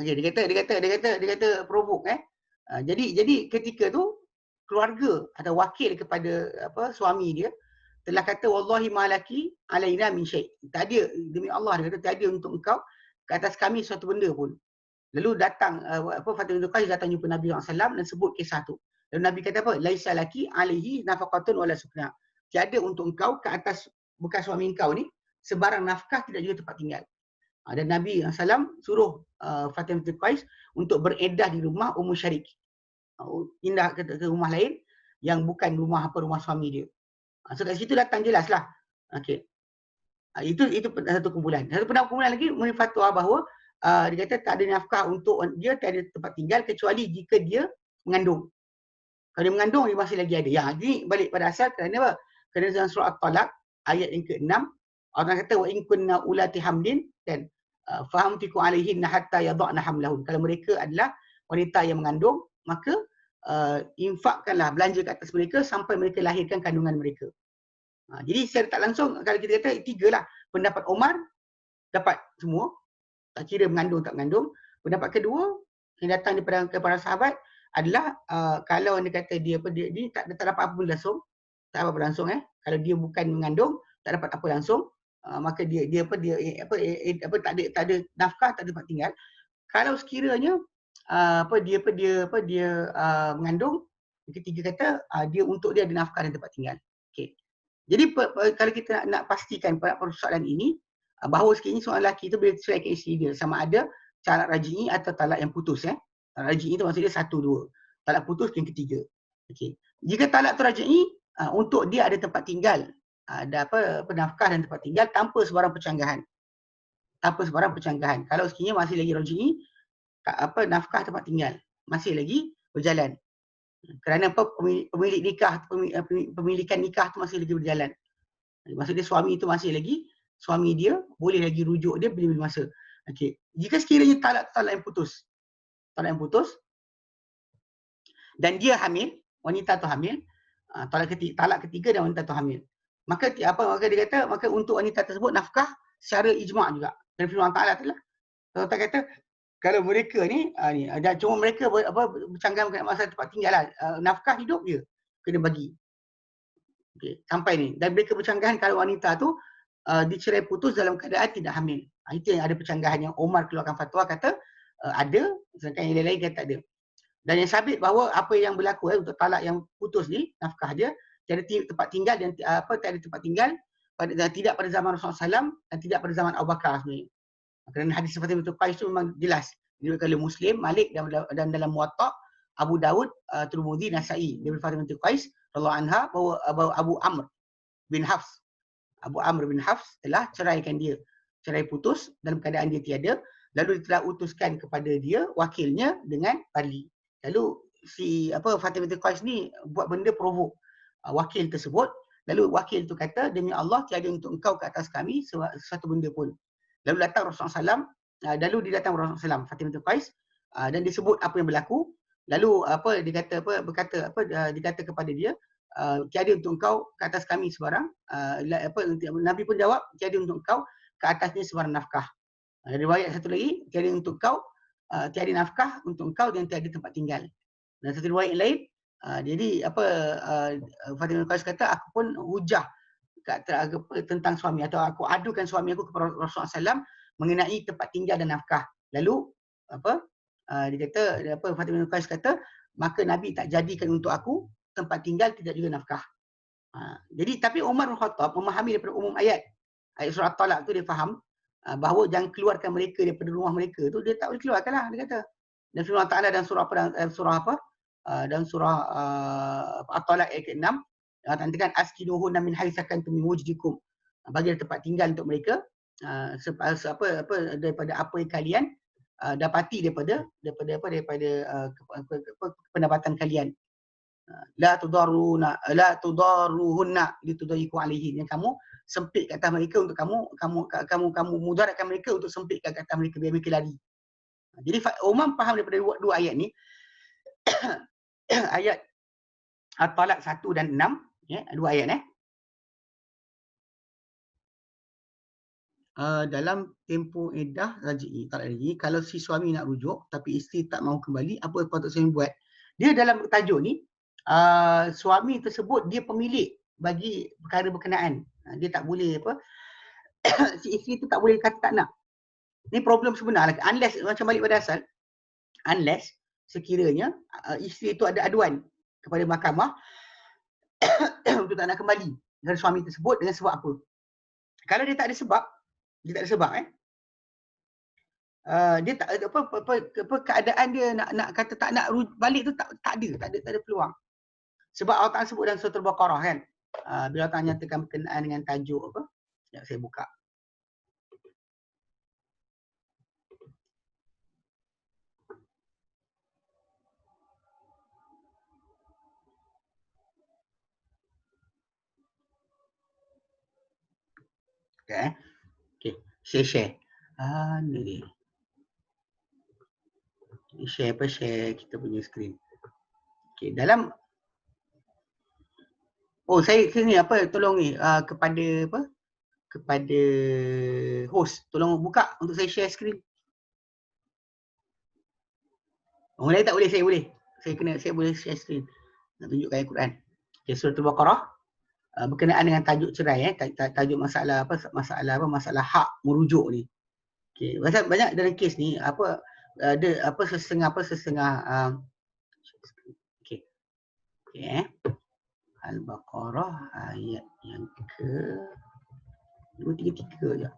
A: Dia kata provok jadi ketika tu keluarga atau wakil kepada suami dia telah kata wallahi malaki alaina min syai'. Tak ada, demi Allah dia kata tak ada untuk engkau ke atas kami suatu benda pun. Lalu datang Fatimah binti Qais datang jumpa Nabi SAW dan sebut kisah tu. Lalu Nabi kata apa? Laisa laki alaihi nafaqatun wala sukna. Tiada untuk engkau ke atas bekas suami engkau ni sebarang nafkah, tidak juga tempat tinggal. Dan Nabi SAW suruh Fatimah binti Qais untuk beredah di rumah Ummu Syarik. Pindah ke rumah lain yang bukan rumah suami dia. So kat situ datang jelaslah. Okey. Itu satu kumpulan. Satu kumpulan lagi menfatwa bahawa dia kata tak ada nafkah untuk dia, tak ada tempat tinggal kecuali jika dia mengandung. Kalau dia mengandung dia masih lagi ada. Ya, ini balik pada asal kerana apa? Kerana dalam surah At-Talaq ayat yang ke-6 Allah kata wa in kunna ulati hamlin dan fahamtiku alaihinna hatta yadhna hamlahun. Kalau mereka adalah wanita yang mengandung, maka infakkanlah, belanja ke atas mereka sampai mereka lahirkan kandungan mereka. Jadi secara tak langsung kalau kita kata tiga lah. Pendapat Umar dapat semua, tak kira mengandung tak mengandung. Pendapat kedua yang datang daripada para sahabat adalah kalau dia kata dia tak dapat apa langsung, tak apa langsung kalau dia bukan mengandung, tak dapat apa langsung, maka dia tak ada nafkah, tak ada tempat tinggal. Kalau sekiranya dia mengandung, ketiga kata dia untuk dia ada nafkah dan tempat tinggal. Okey. Jadi kalau kita nak pastikan persoalan ini bahawa sekiranya seorang lelaki itu boleh cerai ke isteri dia sama ada talak raj'i atau talak yang putus. Talak raj'i itu maksudnya 1, 2. Talak putus yang ketiga. Okey. Jika talak tu raj'i untuk dia ada tempat tinggal, ada nafkah dan tempat tinggal tanpa sebarang percanggahan. Kalau sekiranya masih lagi raj'i, nafkah tempat tinggal masih lagi berjalan. Kerana pemilik nikah, pemilikan nikah tu masih lagi berjalan. Maksudnya suami itu masih lagi suami dia, boleh lagi rujuk dia bila masa. Okey. Jika sekiranya talak yang putus dan dia hamil, wanita tu hamil, talak ketiga dan wanita tu hamil. Maka dia kata maka untuk wanita tersebut nafkah secara ijma' juga. Dan firman Allah Taala itulah. Allah kata kalau mereka ni cuma mereka bercanggah masalah tempat tinggal lah. Nafkah hidup dia kena bagi. Okey, sampai ni. Dan mereka bercanggahan kalau wanita tu dicerai putus dalam keadaan tidak hamil. Itu yang ada percanggahan yang Umar keluarkan fatwa kata ada, sedangkan yang lain kata tak ada. Dan yang sabit bahawa apa yang berlaku untuk talak yang putus ni, nafkah dia tiada tempat tinggal dan tiada tempat tinggal tidak pada zaman Rasulullah SAW dan tidak pada zaman Abu Bakar sebenarnya. Kerana hadis Fatimah binti Qais itu memang jelas diriwayatkan oleh Muslim, Malik dan dalam Muwatta, Abu Dawud, Tirmidzi, Nasa'i dari Fatimah binti Qais radhiyallahu anha bahawa Abu Amr bin Hafs telah ceraikan dia. Cerai putus dalam keadaan dia tiada, lalu dia telah utuskan kepada dia wakilnya dengan bali. Lalu Fatimah binti Qais ni buat benda provok wakil tersebut, lalu wakil tu kata demi Allah tiada untuk engkau ke atas kami sesuatu benda pun. Lalu datang Rasulullah SAW, Fatimah binti Qais dan disebut apa yang berlaku. Lalu dikata kepada dia tiada untuk engkau ke atas kami sebarang. Nabi pun jawab tiada untuk engkau ke atasnya sebarang nafkah. Riwayat satu lagi tiada untuk engkau tiada nafkah untuk engkau dan tiada tempat tinggal. Dan satu riwayat yang lain Fatimah binti Qais kata aku pun hujah tentang suami atau aku adukan suami aku kepada Rasulullah SAW mengenai tempat tinggal dan nafkah. Lalu dia kata Fatimah binti Qais kata maka Nabi tak jadikan untuk aku tempat tinggal tidak juga nafkah. Jadi tapi Umar bin Khattab memahami daripada umum ayat surah At-Talaq tu, dia faham bahawa jangan keluarkan mereka daripada rumah mereka tu, dia tak boleh keluarkanlah dia kata. Dan firman Ta'ala dan surah At-Talaq ayat ke-6 nantikan askinuhunna min haitsu sakantum min wujdikum, bagi tempat tinggal untuk mereka daripada apa yang kalian dapati daripada pendapatan kalian. La tudaruhunna litudayyiqu alaihin, yang kamu sempit kat atas mereka untuk kamu mudaratkan mereka untuk sempit kat atas mereka biar mereka lari. Jadi Umar faham daripada dua ayat ni ayat At-Talaq 1 dan 6, ya, dua ayat dalam tempoh iddah raj'i, talak raj'i, kalau si suami nak rujuk tapi isteri tak mahu kembali, apa patut suami buat? Dia dalam tajuk ni suami tersebut dia pemilik bagi perkara berkenaan. Dia tak boleh si isteri tu tak boleh kata tak nak. Ni problem sebenar, unless macam balik pada asal, unless sekiranya isteri itu ada aduan kepada mahkamah untuk tak nak kembali dengan suami tersebut dengan sebab apa. Kalau dia tak ada sebab, dia tak keadaan dia nak kata tak nak balik tu tak ada peluang. Sebab Allah Ta'ala sebut dalam surah Al-Baqarah kan, bila Allah Ta'ala nyatakan berkenaan dengan tajuk apa, sekejap saya buka. Okay, saya share. Ni dia. Share kita punya screen. Okay, dalam saya ni tolong ni kepada host, tolong buka untuk saya share screen. Orang lain tak boleh, saya boleh. Saya boleh share screen. Nak tunjukkan ayat Quran. Okay, surah Al-Baqarah berkenaan dengan tajuk cerai, tajuk masalah hak merujuk ni. Okay, banyak dalam kes ni ada sesengah okay. Al-Baqarah ayat yang ke 233 je.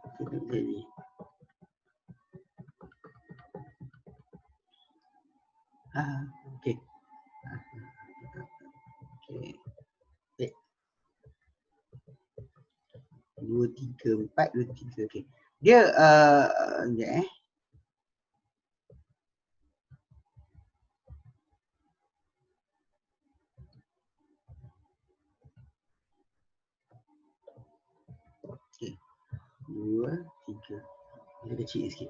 A: Okey. Okey. 234 okey. Dia sekejap Okey. 2, 3. Dia kecil sikit.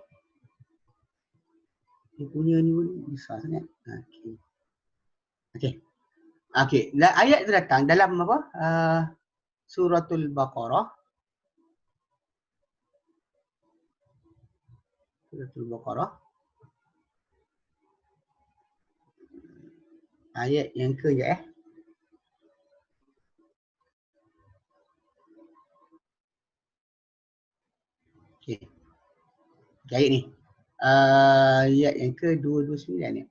A: Dia punya ni pun besar sangat. Okey. Ayat tu datang dalam Suratul Baqarah. Ayat yang ke Okey. Ayat ni. Ayat yang ke 229 ni.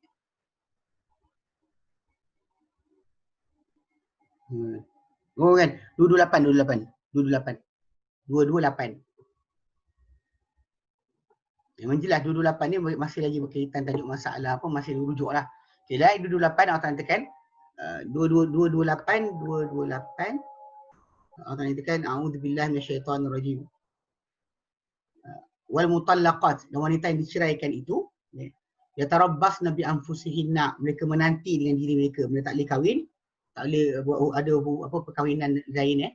A: Kan 228. Memang jelas 228 ni masih lagi berkaitan tajuk masalah masih rujuk lah. Okay, ayat 228 Allah Ta'ala katakan 228 Allah Ta'ala katakan a'udzubillahi minasyaitonirrajim. Wal mutallaqat, dan wanita yang diceraikan itu yatarabbasna bi anfusihinna, mereka menanti dengan diri mereka tak boleh kahwin, tak boleh ada perkahwinan lain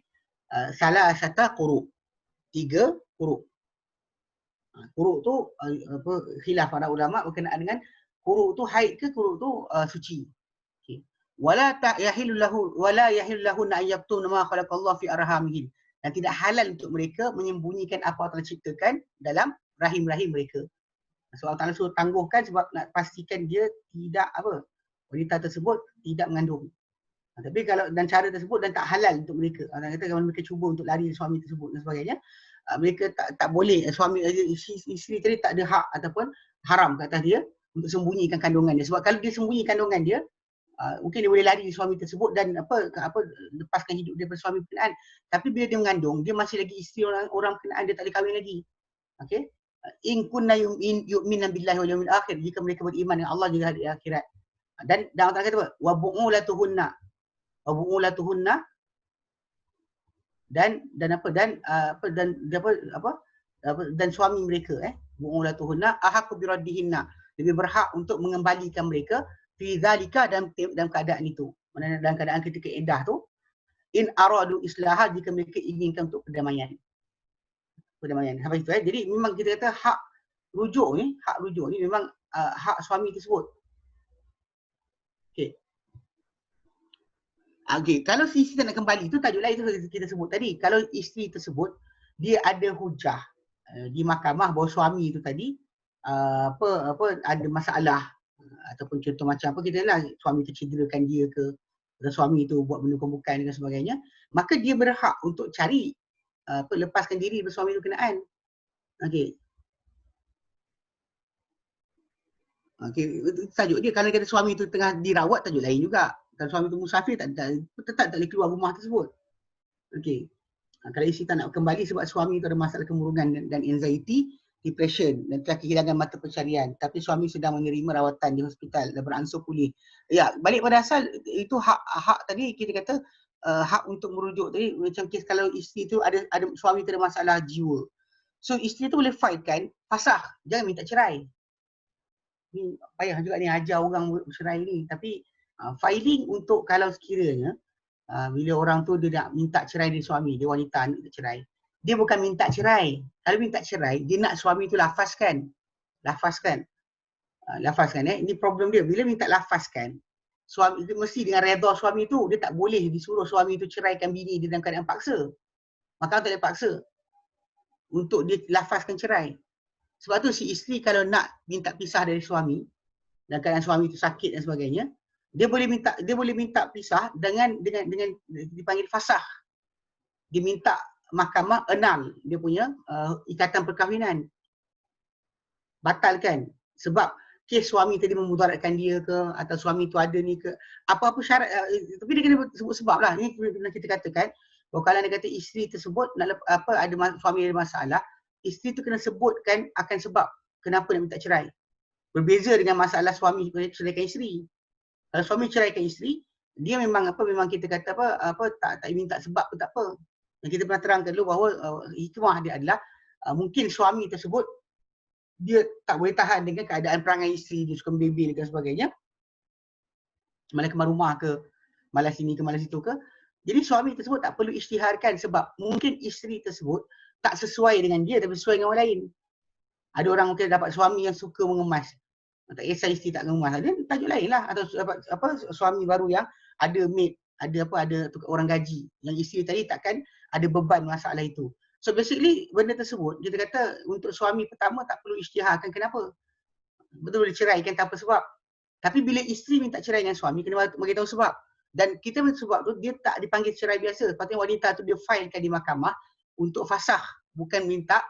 A: salah satu quru, 3 quru. Quru tu khilaf para ulama berkenaan dengan quru tu haid ke quru tu suci. Okey. Wala yahillu lahu an yaqtum ma khalaqallahu fi arhamihin. Dan tidak halal untuk mereka menyembunyikan apa yang telah ciptakan dalam rahim-rahim mereka. So Allah Ta'ala suruh tangguhkan sebab nak pastikan dia tidak wanita tersebut tidak mengandung. Tapi kalau dan cara tersebut dan tak halal untuk mereka. Allah kata kalau mereka cuba untuk lari suami tersebut dan sebagainya, mereka tak boleh, suami isteri tadi tak ada hak ataupun haram ke atas dia untuk sembunyikan kandungan dia. Sebab kalau dia sembunyi kandungan dia, mungkin dia boleh lari suami tersebut dan lepaskan hidup dia daripada suami berkenaan. Tapi bila dia mengandung, dia masih lagi isteri orang berkenaan, dia tak boleh kahwin lagi. Okey. In kunna yu'minna billahi wal yawmil akhir, jika mereka beriman dengan Allah juga hari akhirat. Dan Allah Ta'ala kata apa? Wa bu'ulatuhunna dan dan suami mereka bu'ulatuhunna ahaqqu biraddihinna, lebih berhak untuk mengembalikan mereka fi zalika dalam keadaan itu. Mana dalam keadaan ketika iddah tu, in aradu islaha, jika mereka inginkan untuk perdamaian. Sampai itu Jadi memang kita kata hak rujuk ni memang hak suami tersebut. Okey. Okey, kalau si isteri tak nak kembali tu tajuk lain tu kita sebut tadi. Kalau isteri tersebut dia ada hujah di mahkamah bahawa suami tu tadi ada masalah, ataupun contoh macam apa kita lah, suami tu cederakan dia ke, atau suami tu buat benda bukan dan sebagainya, maka dia berhak untuk cari lepaskan diri dari suami tu kenaan. Okey. Okey, tajuk dia. Kalau kata suami tu tengah dirawat, tajuk lain juga. Kalau suami tu musafir, tetap tak boleh keluar rumah tersebut. Okey. Kalau isteri tak nak kembali sebab suami tu ada masalah kemurungan dan anxiety, depression dan telah kehilangan mata pencarian, tapi suami sedang menerima rawatan di hospital dan beransur pulih. Ya, balik pada asal itu hak tadi kita kata hak untuk merujuk tadi, macam kes kalau isteri tu ada suami tu ada masalah jiwa. So isteri tu boleh fight-kan fasakh, jangan minta cerai. Ni payah juga ni ajar orang bercerai ni, tapi filing untuk kalau sekiranya bila orang tu dia nak minta cerai dari suami, dia wanita nak minta cerai. Dia bukan minta cerai. Kalau minta cerai, dia nak suami tu lafazkan. Ini problem dia. Bila minta lafazkan, suami itu mesti dengan redha suami tu. Dia tak boleh disuruh suami tu ceraikan bini dia dalam keadaan paksa. Maka tak boleh paksa untuk dia lafazkan cerai. Sebab tu si isteri kalau nak minta pisah dari suami, dalam keadaan suami tu sakit dan sebagainya, dia boleh minta pisah dengan dipanggil fasakh. Dia minta mahkamah annul dia punya ikatan perkahwinan. Batalkan sebab kes suami tadi memudaratkan dia ke, atau suami tu ada ni ke, apa-apa syarat, tapi dia kena sebut sebab lah. Ni pernah kita katakan bahawa kalau dia kata isteri tersebut nak ada suami ada masalah, isteri tu kena sebutkan akan sebab kenapa nak minta cerai. Berbeza dengan masalah suami ceraikan isteri. Kalau suami ceraikan isteri, dia memang kita kata tak minta sebab pun tak apa. Dan kita pernah terangkan dulu bahawa hikmah dia adalah mungkin suami tersebut dia tak boleh tahan dengan keadaan perangai isteri, dia suka membebel dan sebagainya. Malah keluar rumah ke, malas sini ke, malas situ ke. Jadi suami tersebut tak perlu isytiharkan sebab mungkin isteri tersebut tak sesuai dengan dia tapi sesuai dengan orang lain. Ada orang mungkin dapat suami yang suka mengemas. Tak kisah isteri tak mengemas. Dia tajuk lain lah. Atau suami baru yang ada maid, ada orang gaji. Yang isteri tadi takkan ada beban masalah itu. So basically benda tersebut kita kata untuk suami pertama tak perlu isytiharkan kenapa. Betul boleh ceraikan tanpa sebab. Tapi bila isteri minta cerai dengan suami kena bagi tahu sebab. Dan kita sebab tu dia tak dipanggil cerai biasa. Sepatutnya wanita tu dia filekan di mahkamah untuk fasakh, bukan minta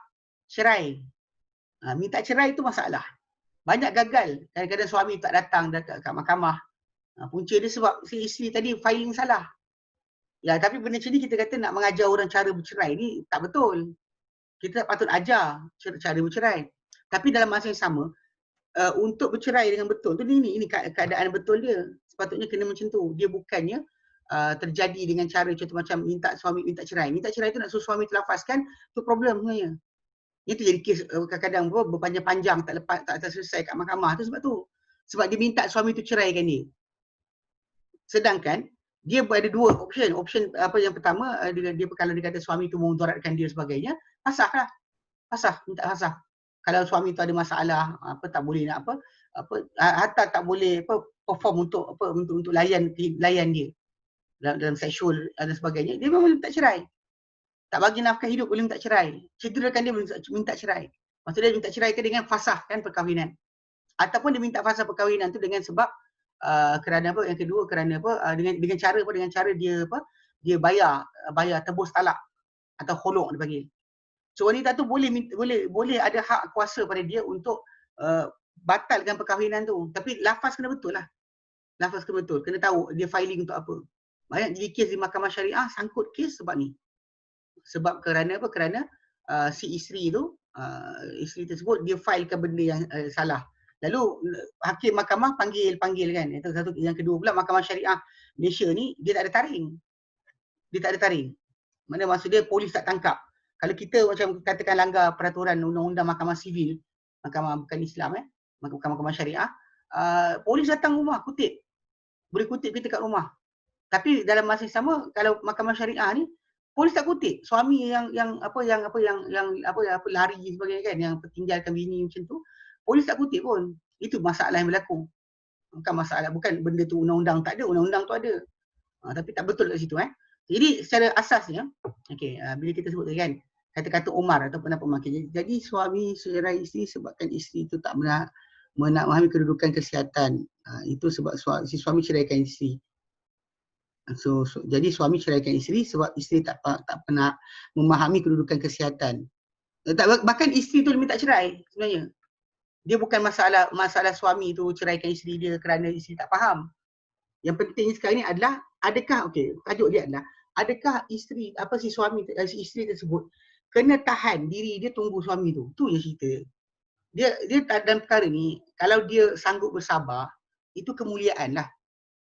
A: cerai. Minta cerai itu masalah. Banyak gagal. Kadang-kadang suami tak datang kat mahkamah. Punca dia sebab si isteri tadi filing salah. Ya, tapi benda macam ni kita kata nak mengajar orang cara bercerai ni tak betul. Kita tak patut ajar cara bercerai. Tapi dalam masa yang sama, untuk bercerai dengan betul tu ini keadaan betul dia. Sepatutnya kena macam tu. Dia bukannya terjadi dengan cara contoh macam suami minta cerai. Minta cerai tu nak suruh suami terlafazkan, tu problem sebenarnya. Itu jadi kes kadang-kadang berpanjang-panjang tak selesai kat mahkamah tu sebab tu. Sebab dia minta suami tu ceraikan dia. Sedangkan dia ada dua option. Option yang pertama dia kalau dia kata suami tu memudaratkan dia sebagainya, fasakh lah. Minta fasakh. Kalau suami tu ada masalah, tak boleh nak hatta tak boleh perform untuk layan dia dalam seksual dan sebagainya, dia memang minta cerai. Tak bagi nafkah hidup boleh minta cerai. Cederakan dia boleh minta cerai. Maksudnya dia minta cerai dengan fasakh kan perkahwinan. Ataupun dia minta fasakh perkahwinan tu dengan sebab kerana yang kedua kerana dengan cara dia bayar tebus talak atau khuluk dia panggil. So wanita tu boleh ada hak kuasa pada dia untuk batalkan perkahwinan tu. Tapi lafaz kena betul lah. Lafaz kena betul. Kena tahu dia filing untuk apa. Banyak jadi kes di mahkamah syariah sangkut kes sebab ni. Sebab kerana si isteri tu, isteri tersebut dia filekan benda yang salah. Lalu hakim mahkamah panggil kan. Itu satu. Yang kedua pula mahkamah syariah Malaysia ni dia tak ada taring. Mana maksud dia polis tak tangkap. Kalau kita macam katakan langgar peraturan undang-undang mahkamah sivil, mahkamah bukan Islam mahkamah syariah, polis datang rumah kutip. Boleh kutip kita kat rumah. Tapi dalam masa yang sama kalau mahkamah syariah ni polis tak kutip. Suami yang lari sebagainya kan, yang tinggalkan bini macam tu, polis tak kutip pun. Itu masalah yang berlaku. Bukan masalah, bukan benda tu undang-undang tak ada, undang-undang tu ada. Tapi tak betul kat situ Jadi secara asasnya, bila kita sebut tadi kan, kata-kata Umar ataupun apa makin. Jadi suami cerai isteri sebabkan isteri itu tak nak memahami kedudukan kesihatan. Itu sebab si suami ceraikan isteri. Jadi suami ceraikan isteri sebab isteri tak pernah memahami kedudukan kesihatan. Bahkan isteri tu minta cerai sebenarnya. Dia bukan masalah suami tu ceraikan isteri dia kerana isteri tak faham. Yang penting sekarang ni adalah adakah tajuk dia adalah adakah isteri si isteri tersebut kena tahan diri dia tunggu suami tu. Tu je cerita. Dia dalam perkara ni kalau dia sanggup bersabar, itu kemuliaan lah.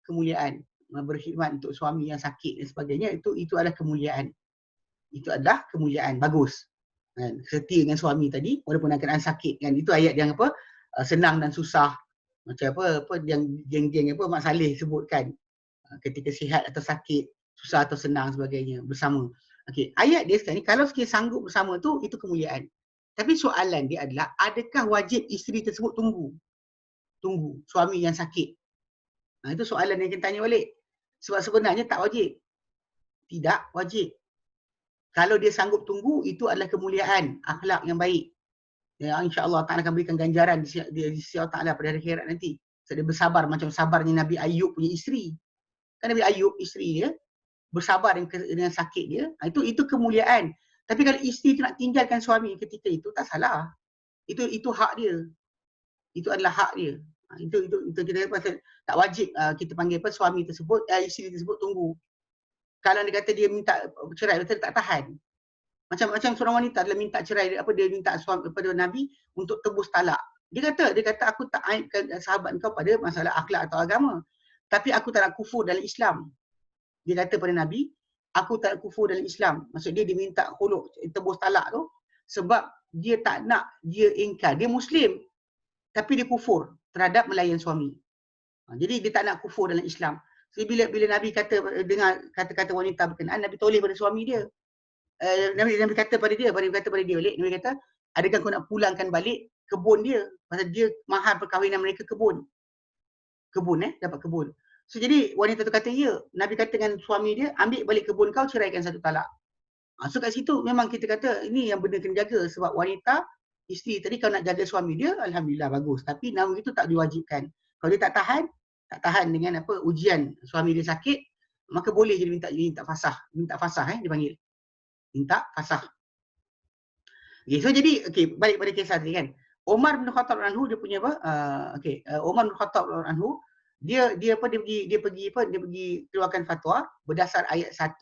A: Kemuliaan berkhidmat untuk suami yang sakit dan sebagainya, itu adalah kemuliaan. Itu adalah kemuliaan, bagus. Kan? Setia dengan suami tadi walaupun dalam keadaan sakit kan. Itu ayat yang senang dan susah. Macam yang geng-geng Mak Saleh sebutkan. Ketika sihat atau sakit, susah atau senang sebagainya bersama. Ayat dia sekarang ni kalau sekiranya sanggup bersama tu, itu kemuliaan. Tapi soalan dia adalah adakah wajib isteri tersebut tunggu suami yang sakit? Itu soalan yang kita tanya balik. Sebab sebenarnya tak wajib. Tidak wajib. Kalau dia sanggup tunggu, itu adalah kemuliaan, akhlak yang baik. InsyaAllah Ta'ala akan berikan ganjaran di sisi Allah Ta'ala pada hari akhirat nanti. So, dia bersabar macam sabarnya Nabi Ayub punya isteri. Kan Nabi Ayub, isteri dia, bersabar dengan sakit dia. Itu kemuliaan. Tapi kalau isteri tu nak tinggalkan suami ketika itu, tak salah. Itu hak dia. Itu adalah hak dia. Itu kita pasal tak wajib kita panggil suami tersebut, isteri tersebut tunggu. Kalau dia kata dia minta cerai, betul tak tahan. Macam seorang wanita adalah minta cerai, dia minta suami kepada Nabi untuk tebus talak. Dia kata aku tak aibkan sahabat kau pada masalah akhlak atau agama. Tapi aku tak nak kufur dalam Islam. Dia kata pada Nabi, aku tak nak kufur dalam Islam. Maksud dia minta khuluk, tebus talak tu sebab dia tak nak, dia ingkar. Dia Muslim tapi dia kufur terhadap melayan suami. Jadi dia tak nak kufur dalam Islam. So, bila Nabi dengar kata-kata wanita berkenaan, Nabi toleh pada suami dia. Nabi kata pada dia balik, Nabi kata, adakah kau nak pulangkan balik kebun dia? Pasal dia mahar perkahwinan mereka kebun. Dapat kebun. So jadi wanita tu kata ya. Nabi kata dengan suami dia, ambil balik kebun kau, ceraikan satu talak. So kat situ memang kita kata ini yang benda kena jaga. Sebab wanita, isteri tadi kalau nak jaga suami dia, Alhamdulillah bagus. Tapi nama itu tak diwajibkan. Kalau dia tak tahan dengan ujian suami dia sakit, maka boleh jadi minta fasah. Minta fasah dia panggil. Minta fasah. So jadi balik pada kisah tadi kan. Umar bin Khattab anhu dia punya Umar bin Khattab anhu dia pergi keluarkan fatwa berdasar ayat 1,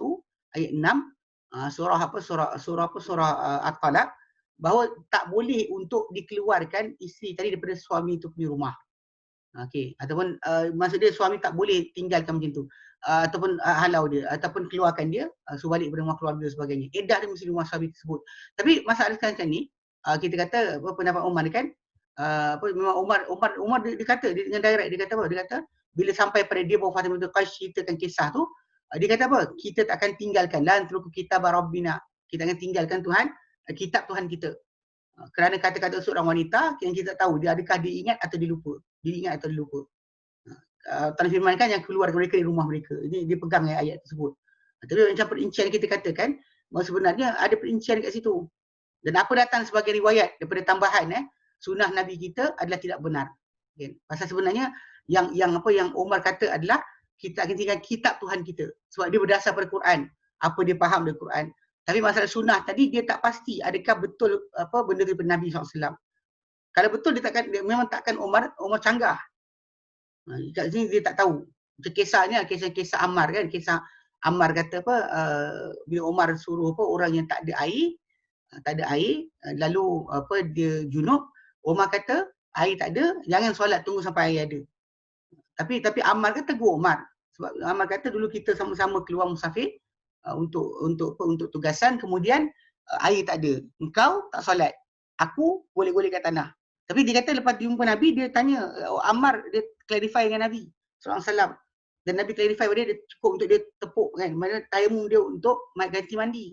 A: ayat 6 surah At-Talaq, bahawa tak boleh untuk dikeluarkan isteri tadi daripada suami itu punya rumah. Ataupun maksud dia suami tak boleh tinggalkan macam tu. Ataupun halau dia ataupun keluarkan dia suruh balik pada rumah keluarga sebagainya. Edah dia mesti rumah suami tersebut. Tapi masalah sekarang ni kita kata pendapat Umar kan memang Umar dia kata dengan direct dia kata bila sampai pada dia bahawa Fatimah binti Qais ceritakan kisah tu, dia kata kita tak akan tinggalkan lan truku kitab rabbina. Kita akan tinggalkan kitab Tuhan kita. Kerana kata-kata seorang wanita yang kita tahu dia adakah dia ingat atau dia lupa. Tuhan firmankan yang keluar mereka dari rumah mereka. Ini dia pegang ayat tersebut. Tapi macam perincian kita katakan bahawa sebenarnya ada perincian kat situ. Dan apa datang sebagai riwayat daripada tambahan sunnah Nabi kita adalah tidak benar. Pasal sebenarnya yang Umar kata adalah kita akan tinggal kitab Tuhan kita. Sebab dia berdasar pada Quran. Apa dia faham dari Quran. Tapi masalah sunnah tadi dia tak pasti adakah betul benda daripada Nabi SAW. Kalau betul dia memang takkan Umar canggah. Kat sini dia tak tahu. Macam kisah Ammar kan. Kisah Ammar kata bila Umar suruh orang yang tak ada air, lalu dia junub, Umar kata air tak ada, jangan solat, tunggu sampai air ada. Tapi Ammar kan tegur Umar. Sebab Ammar kata dulu kita sama-sama keluar musafir untuk tugasan, kemudian air tak ada. Engkau tak solat. Aku boleh-boleh kat tanah. Tapi dia kata lepas jumpa Nabi, dia tanya, Ammar, dia clarify dengan Nabi SAW. Dan Nabi clarify pada dia cukup untuk dia tepuk kan. Mana tayamum dia untuk ganti mandi.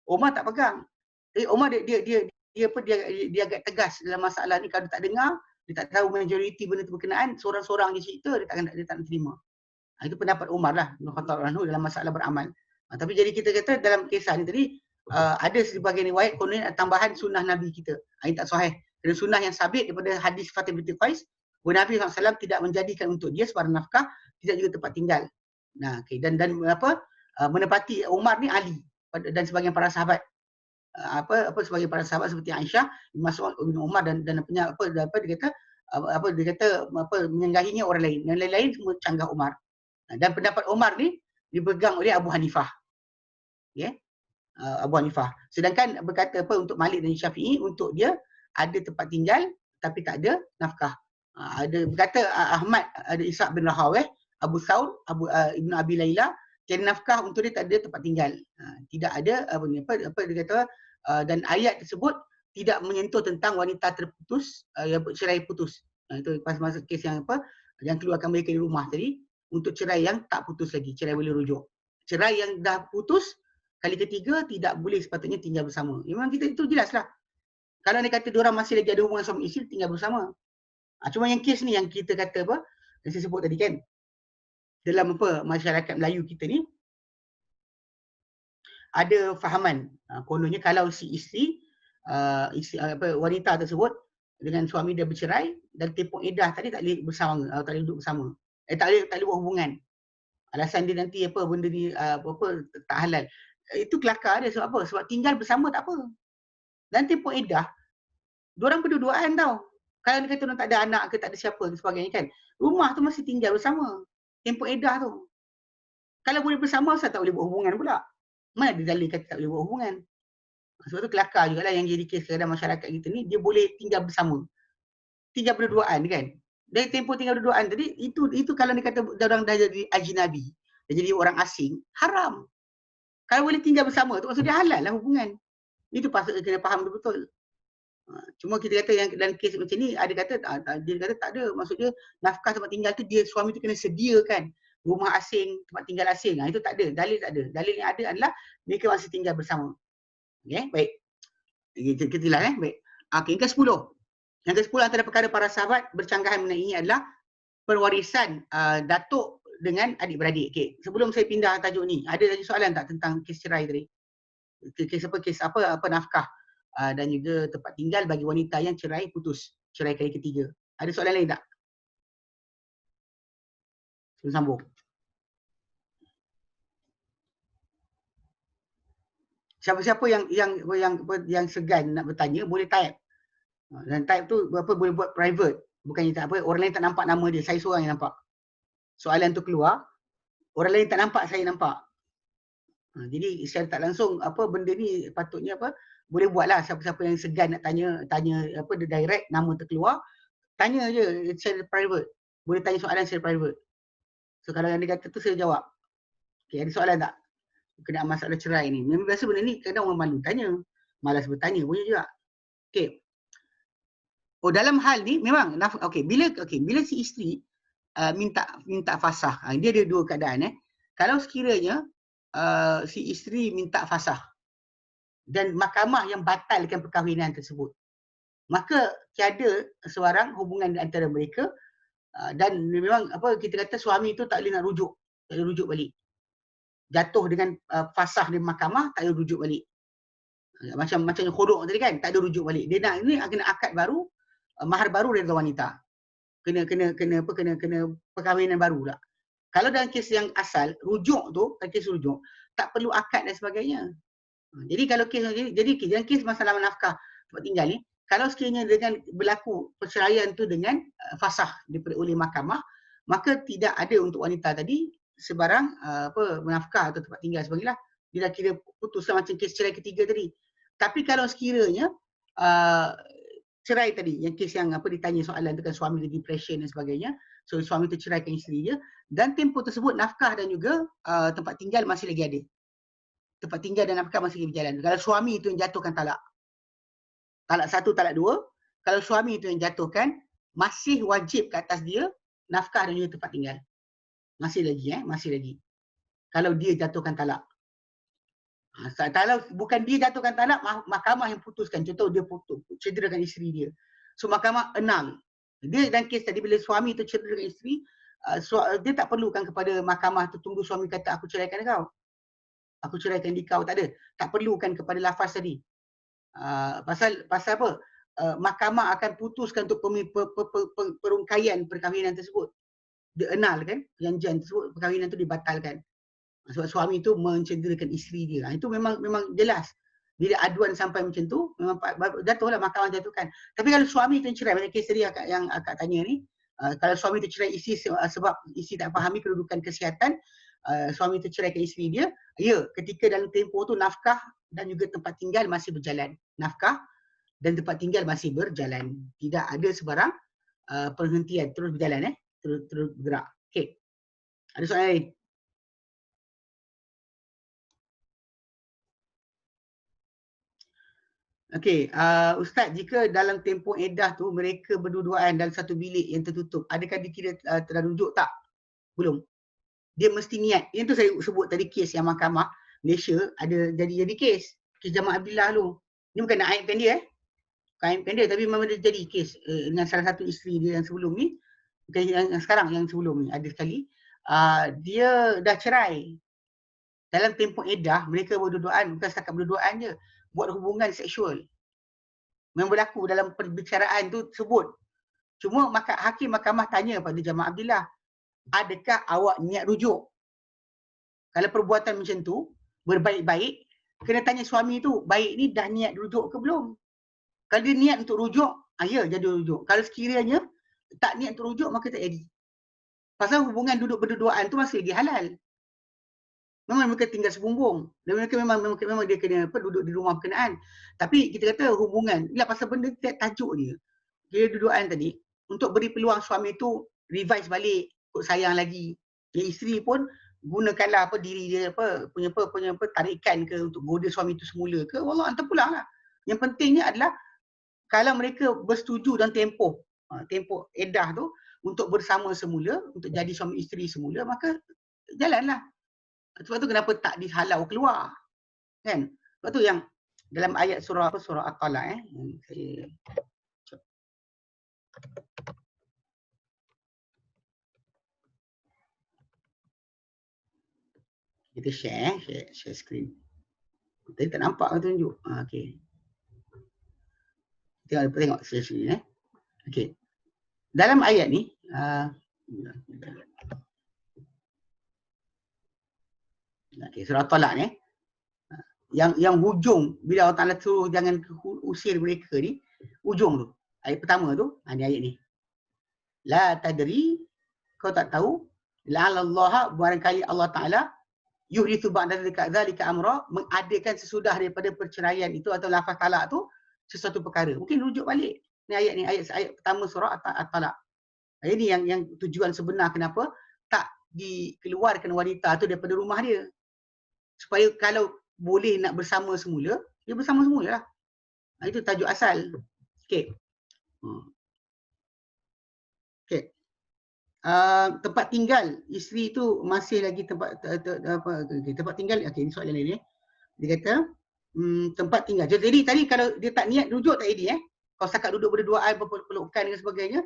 A: Umar tak pegang. Jadi Umar dia agak tegas dalam masalah ni. Kalau dia tak dengar, dia tak tahu majoriti benda tu berkenaan, seorang-seorang dia cerita, dia tak nak terima. Itu pendapat Umar lah, Ibn Khattab dalam masalah beramal. Tapi jadi kita kata dalam kisah ni tadi, ada sebahagian riwayat kononnya tambahan sunnah Nabi kita. Ini tak sahih. Kerana sunnah yang sabit daripada hadis Fatimah binti Qais, bahawa Nabi SAW tidak menjadikan untuk dia sebarang nafkah, tidak juga tempat tinggal. Nah, okay. Dan menepati Umar ni Ali dan sebagian para sahabat. Sebagai para sahabat seperti Aisyah, Mas'ud, Ibn Umar dan dia kata menyanggahinya orang lain. Yang lain-lain semua canggah Umar. Dan pendapat Umar ni dipegang oleh Abu Hanifah. Ya. Abu Hanifah. Sedangkan berkata untuk Malik dan Syafi'i, untuk dia ada tempat tinggal tapi tak ada nafkah. Ada berkata Ahmad, ada Ishaq bin Rahawih, Abu Thawr, Ibn Abi Layla, tiada nafkah untuk dia, tak ada tempat tinggal. Tidak ada dia kata, dan ayat tersebut tidak menyentuh tentang wanita terputus, yang cerai putus. Itu pas masa kes yang yang keluarkan mereka di rumah tadi, untuk cerai yang tak putus lagi, cerai boleh rujuk. Cerai yang dah putus kali ketiga tidak boleh sepatutnya tinggal bersama. Memang kita itu jelaslah. Kalau dia kata diorang masih lagi ada hubungan suami isteri, tinggal bersama. Cuma yang kes ni yang kita kata yang saya sebut tadi kan, dalam masyarakat Melayu kita ni ada fahaman kononnya kalau si isteri wanita tersebut dengan suami dia bercerai dan tempoh iddah tadi tak boleh bersama, tak boleh duduk bersama. Tak boleh buat hubungan. Alasan dia nanti benda ni tak halal. Itu kelakar dia sebab apa? Sebab tinggal bersama tak apa. Dan tempoh iddah, diorang berdua-duaan tau. Kalau dia kata tak ada anak ke, tak ada siapa dan sebagainya kan. Rumah tu masih tinggal bersama. Tempoh iddah tu. Kalau boleh bersama, saya tak boleh buat hubungan pula. Mana ada dalil kata tak boleh buat hubungan. Sebab tu kelakar jugalah yang jadi kes dalam masyarakat kita ni, dia boleh tinggal bersama. Tinggal berdua-duaan kan. Dari tempoh tinggal berdua-duaan tadi, itu kalau dia kata orang dah jadi ajnabi, dah jadi orang asing, haram. Kalau boleh tinggal bersama tu maksudnya halal lah hubungan. Itu patut kena faham betul-betul. Cuma kita kata yang dalam kes macam ni, ada kata dia kata tak ada. Maksudnya nafkah tempat tinggal tu dia suami tu kena sediakan rumah asing, tempat tinggal asing. Itu tak ada, dalil tak ada. Dalil yang ada adalah mereka masih tinggal bersama. Okey, baik. Kita jelas baik. Okey, yang ke-10. Yang ke-10 antara perkara para sahabat bercanggahan mengenai ini adalah pewarisan datuk dengan adik-beradik. Okey, sebelum saya pindah tajuk ni, ada lagi soalan tak tentang kes cerai tadi? Kes apa nafkah dan juga tempat tinggal bagi wanita yang cerai putus, cerai kali ketiga. Ada soalan lain tak? Sebelum sambung. Siapa-siapa yang segan nak bertanya boleh type. Dan type tu boleh buat private. Bukannya tak orang lain tak nampak nama dia, saya seorang yang nampak. Soalan tu keluar, orang lain tak nampak, saya nampak. Jadi secara tak langsung benda ni patutnya boleh buatlah siapa-siapa yang segan nak tanya dia direct nama terkeluar, tanya je secara private. Boleh tanya soalan secara private. So kalau yang dia kata tu saya jawab. Okey, ada soalan tak? Berkenaan masalah cerai ni. Memang biasa benda ni kadang orang malu tanya. Malas bertanya punya juga. Okey. Dalam hal ni memang bila si isteri minta fasah. Dia ada dua keadaan Kalau sekiranya si isteri minta fasah dan mahkamah yang batalkan perkahwinan tersebut, maka tiada sebarang hubungan di antara mereka dan memang kita kata suami tu tak boleh nak rujuk, tak boleh rujuk balik. Jatuh dengan fasah di mahkamah, tak boleh rujuk balik. Macam khuduk tadi kan, tak ada rujuk balik. Dia nak ni kena akad baru, mahar baru dari wanita. Kena perkahwinan baru pula. Kalau dalam kes yang asal, rujuk tu, kes rujuk, tak perlu akad dan sebagainya. Jadi kalau dalam kes masalah nafkah tempat tinggal ni, kalau sekiranya dengan berlaku perceraian tu dengan fasah oleh mahkamah, maka tidak ada untuk wanita tadi sebarang nafkah atau tempat tinggal sebagainya. Dia dah kira putuslah macam kes cerai ketiga tadi. Tapi kalau sekiranya cerai tadi, yang kes yang ditanya soalan tu kan suami dia depression dan sebagainya, so suami tu ceraikan isteri dia dan tempoh tersebut nafkah dan juga tempat tinggal masih lagi ada. tempat tinggal dan nafkah masih berjalan. Kalau suami itu yang jatuhkan talak. Talak 1, talak 2, kalau suami itu yang jatuhkan, masih wajib ke atas dia nafkah dan juga tempat tinggal. Masih lagi. Kalau dia jatuhkan talak. Kalau bukan dia jatuhkan talak, mahkamah yang putuskan. Contoh dia cederakan isteri dia. So mahkamah annul. Dia dalam kes tadi bila suami tu cederakan isteri, dia tak perlukan kepada mahkamah tu tunggu suami kata aku ceraikan kau. Aku ceraikan kau, tak ada. Tak perlukan kepada lafaz tadi. Pasal apa? Mahkamah akan putuskan untuk perungkaian perkahwinan tersebut. Dia annul kan, perjanjian tersebut, perkahwinan tu dibatalkan. Sebab suami itu mencederakan isteri dia. Itu memang jelas. Bila aduan sampai macam tu, memang jatuhlah mahkamah jatuhkan. Tapi kalau suami itu cerai, macam kes tadi yang akak tanya ni, kalau suami itu cerai isteri sebab isteri tak fahami kedudukan kesihatan, suami itu ceraikan isteri dia, ya, ketika dalam tempoh tu nafkah dan juga tempat tinggal masih berjalan. Nafkah dan tempat tinggal masih berjalan. Tidak ada sebarang penghentian, terus berjalan terus bergerak. Okey. Ada soalan lain? Okey, Ustaz, jika dalam tempoh iddah tu mereka berdua-duaan dalam satu bilik yang tertutup, adakah dikira telah rujuk tak? Belum. Dia mesti niat. Yang tu saya sebut tadi kes yang mahkamah Malaysia ada jadi kes Jamal Abdillah tu. Ni bukan nak aibkan dia aibkan dia, tapi memang dia jadi kes dengan salah satu isteri dia yang sebelum ni, bukan yang sekarang, yang sebelum ni ada sekali. Dia dah cerai. Dalam tempoh iddah mereka berdua-duaan, bukan setakat berdua-duaan je, buat hubungan seksual. Memang berlaku dalam perbicaraan tu sebut. Cuma hakim mahkamah tanya pada Jamal Abdillah, adakah awak niat rujuk? Kalau perbuatan macam tu, berbaik-baik, kena tanya suami tu, baik ni dah niat rujuk ke belum? Kalau dia niat untuk rujuk, ya jadi rujuk. Kalau sekiranya tak niat untuk rujuk, maka tak jadi. Pasal hubungan duduk berdua-duaan tu masih lagi halal. Memang mereka tinggal sebumbung. Dan mereka memang dia kena duduk di rumah berkenaan. Tapi kita kata hubungan, bila pasal benda tajuk dia. Dia dudukan tadi, untuk beri peluang suami tu revise balik, kok sayang lagi. Yang isteri pun gunakanlah diri dia punya tarikan ke untuk goda suami tu semula ke, wallah hantar pulang lah. Yang pentingnya adalah kalau mereka bersetuju dan tempoh iddah tu untuk bersama semula, untuk jadi suami isteri semula, maka jalanlah. Sebab tu kenapa tak dihalau keluar, kan? Sebab tu yang dalam ayat surah At-Talaq kita share screen. Tadi tak nampak kan tunjuk. Okey. Tengok share screen Okey. Dalam ayat ni surah At-Talaq ni yang hujung bila Allah Taala suruh jangan usir mereka ni, hujung tu. Ayat pertama tu, ni ayat ni. La tadri, kau tak tahu, la'allallaha, barangkali Allah Taala yuhdithu ba'da dzalika amra, mengadakan sesudah daripada perceraian itu atau lafaz talak tu sesuatu perkara. Mungkin rujuk balik. Ni ayat pertama surah At-Talaq. Ini yang tujuan sebenar kenapa tak dikeluarkan wanita tu daripada rumah dia. Supaya kalau boleh nak bersama semula, dia bersama semula lah. Itu tajuk asal. Okey. Okey. Tempat tinggal isteri tu masih lagi tempat tinggal. Okey, ini soalan lain Dia kata tempat tinggal. Jadi tadi kalau dia tak niat rujuk tak jadi Kalau setakat duduk berduaan, pelukan dan sebagainya,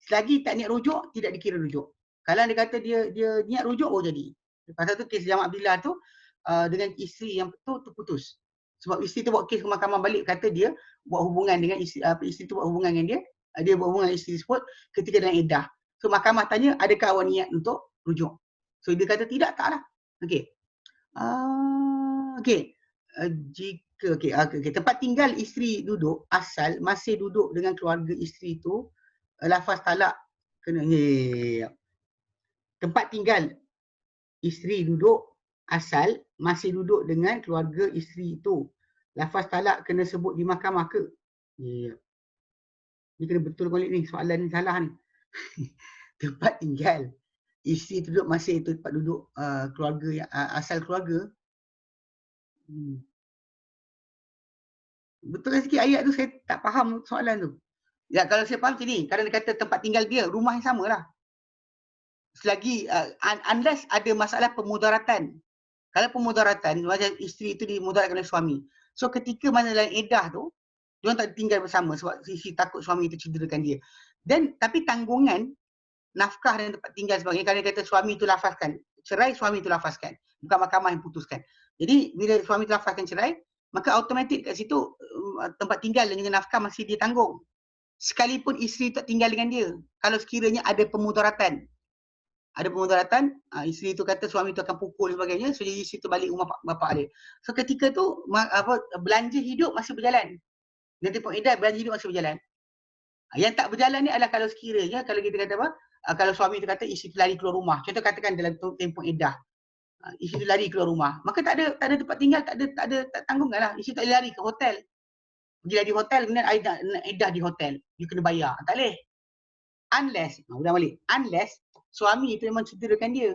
A: selagi tak niat rujuk tidak dikira rujuk. Kalau dia kata dia niat rujuk, jadi. Pasal tu kes Jamal Abdillah tu dengan isteri yang tu terputus. Sebab isteri tu buat kes ke mahkamah balik, kata dia buat hubungan dengan isteri tu buat hubungan dengan dia buat hubungan dengan isteri tersebut ketika dalam iddah. So mahkamah tanya, adakah awak niat untuk rujuk? So dia kata tidak, taklah. Okey. Okey. Tempat tinggal isteri duduk asal masih duduk dengan keluarga isteri tu, lafaz talak kena tempat tinggal isteri duduk asal masih duduk dengan keluarga isteri itu, lafaz talak kena sebut di mahkamah ke? Ni kena betul balik ni, soalan ni salah ni. Tempat tinggal isteri duduk masih itu tempat duduk keluarga asal keluarga. Hmm. Betulkan sikit ayat tu, saya tak faham soalan tu. Ya, kalau saya faham macam ni, kalau dia kata tempat tinggal dia, rumah yang samalah. Selagi unless ada masalah pemudaratan. Kalau pemudaratan, macam isteri tu dimudaratkan oleh suami. So ketika mana dalam iddah tu, dia orang tak tinggal bersama sebab isteri takut suami itu cederakan dia. Dan tapi tanggungan nafkah dan tempat tinggal sebagainya, kalau dia kata suami itu lafazkan, cerai suami itu lafazkan, bukan mahkamah yang putuskan. Jadi bila suami itu lafazkan cerai, maka automatik kat situ tempat tinggal dan juga nafkah masih dia tanggung. Sekalipun isteri tak tinggal dengan dia, kalau sekiranya ada pemudaratan, isteri tu kata suami tu akan pukul dan sebagainya, so jadi isteri tu balik rumah bapak dia. So ketika tu belanja hidup masih berjalan. Dia tempoh iddah belanja hidup masih berjalan. Yang tak berjalan ni adalah kalau sekiranya, kalau kita kata apa, kalau suami tu kata isteri tu lari keluar rumah. Contoh katakan dalam tempoh iddah, isteri tu lari keluar rumah. Maka tak ada tempat tinggal, tak tanggungan lah. Isteri tak boleh lari ke hotel. Pergi lari hotel, kemudian iddah di hotel. You kena bayar. Tak boleh. Unless suami tu memang cederakan dia.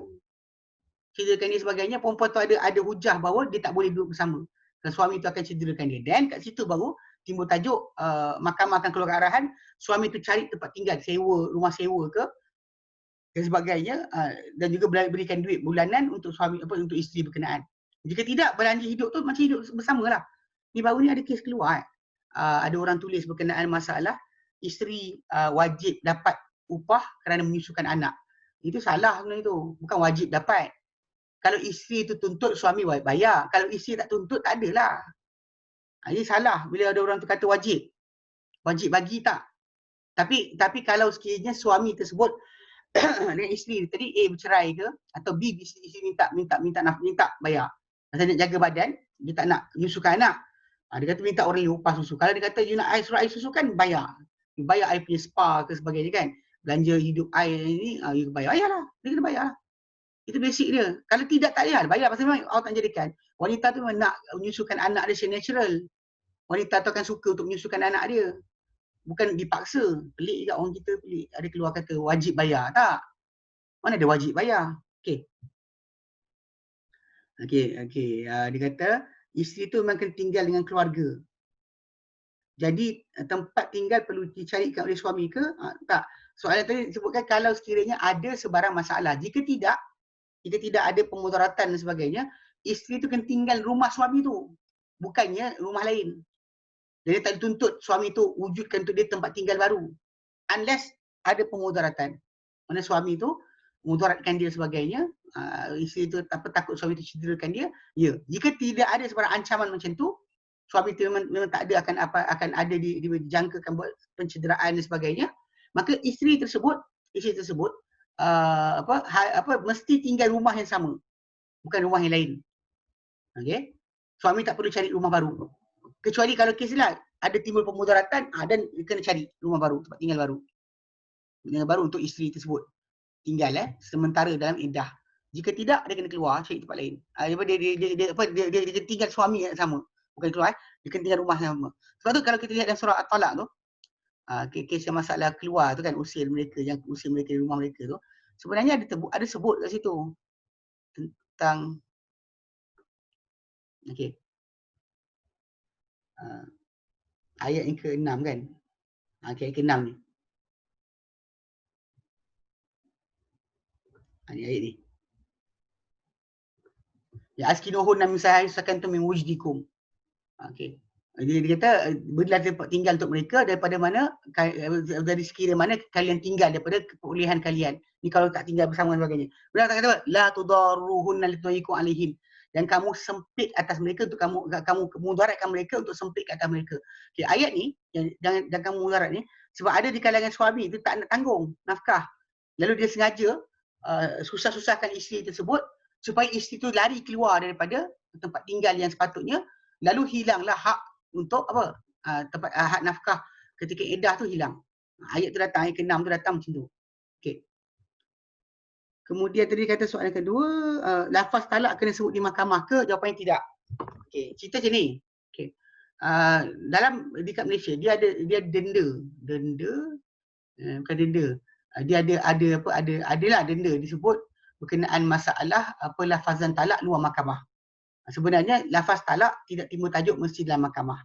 A: Cederakan dia sebagainya, perempuan tu ada hujah bahawa dia tak boleh duduk bersama. Dan suami tu akan cederakan dia. Dan kat situ baru timbul tajuk mahkamah akan keluar arahan, suami tu cari tempat tinggal, sewa, rumah sewa ke dan sebagainya, dan juga berikan duit bulanan untuk suami untuk isteri berkenaan. Jika tidak, belanja hidup tu macam hidup bersamalah. Ni baru ni ada kes keluar. Ada orang tulis berkenaan masalah isteri wajib dapat upah kerana menyusukan anak. Itu salah sebenarnya tu. Bukan wajib dapat. Kalau isteri tu tuntut, suami bayar. Kalau isteri tak tuntut, tak adalah. Ini salah bila ada orang tu kata wajib. Wajib bagi tak? Tapi kalau sekiranya suami tersebut dengan isteri tadi A bercerai ke atau B isteri minta bayar. Pasal nak jaga badan, dia tak nak menyusukan anak. Dia kata minta orang lain upah susu. Kalau dia kata you nak suruh I susukan, bayar. You bayar I punya spa ke sebagainya kan. Belanja hidup I ni, you bayar. Bayarlah. Dia kena bayar. Itu basic dia. Kalau tidak, tak payah bayar. Pasal memang Allah tak jadikan. Wanita tu memang nak menyusukan anak dia secara natural. Wanita tu akan suka untuk menyusukan anak dia. Bukan dipaksa. Pelik juga orang kita pelik. Ada keluar kata wajib bayar. Tak. Mana ada wajib bayar. Okey. Dia kata isteri tu memang kena tinggal dengan keluarga. Jadi tempat tinggal perlu dicarikan oleh suami ke? Tak. Soalan tadi disebutkan kalau sekiranya ada sebarang masalah. Jika tidak ada pemudaratan dan sebagainya, isteri tu kena tinggal rumah suami tu. Bukannya rumah lain. Jadi tak dituntut suami tu wujudkan untuk dia tempat tinggal baru. Unless ada pemudaratan. Mana suami tu memudaratkan dia sebagainya, isteri tu takut suami tu cederakan dia, ya. Jika tidak ada sebarang ancaman macam tu, suami tu memang tak ada akan ada dijangkakan buat pencederaan dan sebagainya, maka isteri tersebut mesti tinggal rumah yang sama, bukan rumah yang lain. Okey. Suami tak perlu cari rumah baru. Kecuali kalau kes lah ada timbul pemudaratan, dan kena cari rumah baru, tempat tinggal baru. Tinggal baru untuk isteri tersebut tinggal sementara dalam iddah. Jika tidak, dia kena keluar cari tempat lain. Dia tinggal suami yang sama. Bukan keluar, dia kena tinggal rumah yang sama. Sebab tu kalau kita lihat dalam surah At-Talaq tu, kes yang masalah keluar tu kan, usir mereka di rumah mereka tu, sebenarnya ada sebut kat situ tentang ayat yang ke-6 kan. Ayat ke-6 ni. Ni ayat ni. Ya askinuhunna min sakantum min wujdikum. Okey. Dia kata berilah tempat tinggal untuk mereka daripada mana, dari sekira mana kalian tinggal, daripada keperolehan kalian. Ni kalau tak tinggal bersama dan sebagainya. Benar tak kata apa? La tudarruhunna litudayyiqu alaihim. Dan kamu sempit atas mereka untuk kamu mudaratkan mereka untuk sempit ke atas mereka. Okay, ayat ni jangan kamu mudarat ni sebab ada di kalangan suami itu tak nak tanggung nafkah. Lalu dia sengaja susah-susahkan isteri tersebut supaya isteri tu lari keluar daripada tempat tinggal yang sepatutnya, lalu hilanglah hak untuk hak nafkah ketika iddah tu hilang. Ayat tu datang, ayat ke-6 tu datang macam tu. Okey. Kemudian tadi kata soalan kedua, lafaz talak kena sebut di mahkamah ke? Jawapannya tidak. Okey, cerita macam ni. Okey. Dalam dekat Malaysia dia ada denda. Bukan denda. Dia adalah denda disebut berkenaan masalah lafazan talak luar mahkamah. Sebenarnya lafaz talak tidak timbul tajuk mesti dalam mahkamah.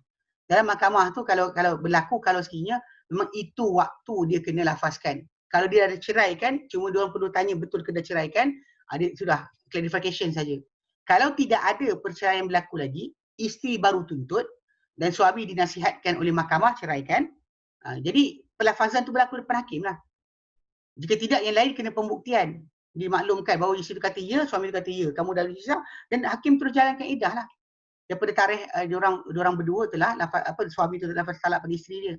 A: Dalam mahkamah tu kalau berlaku, kalau sekiranya memang itu waktu dia kena lafazkan. Kalau dia ada ceraikan, cuma dia orang perlu tanya betul kena ceraikan, ada sudah clarification saja. Kalau tidak ada perceraian berlaku lagi, isteri baru tuntut dan suami dinasihatkan oleh mahkamah ceraikan. Jadi pelafazan tu berlaku depan hakim lah. Jika tidak, yang lain kena pembuktian. Dimaklumkan bahawa isteri kata ya, suami kata ya. Kamu dah risau dan hakim terus jalankan edah lah. Daripada tarikh diorang berdua telah suami tu lafaz talak pada isteri dia.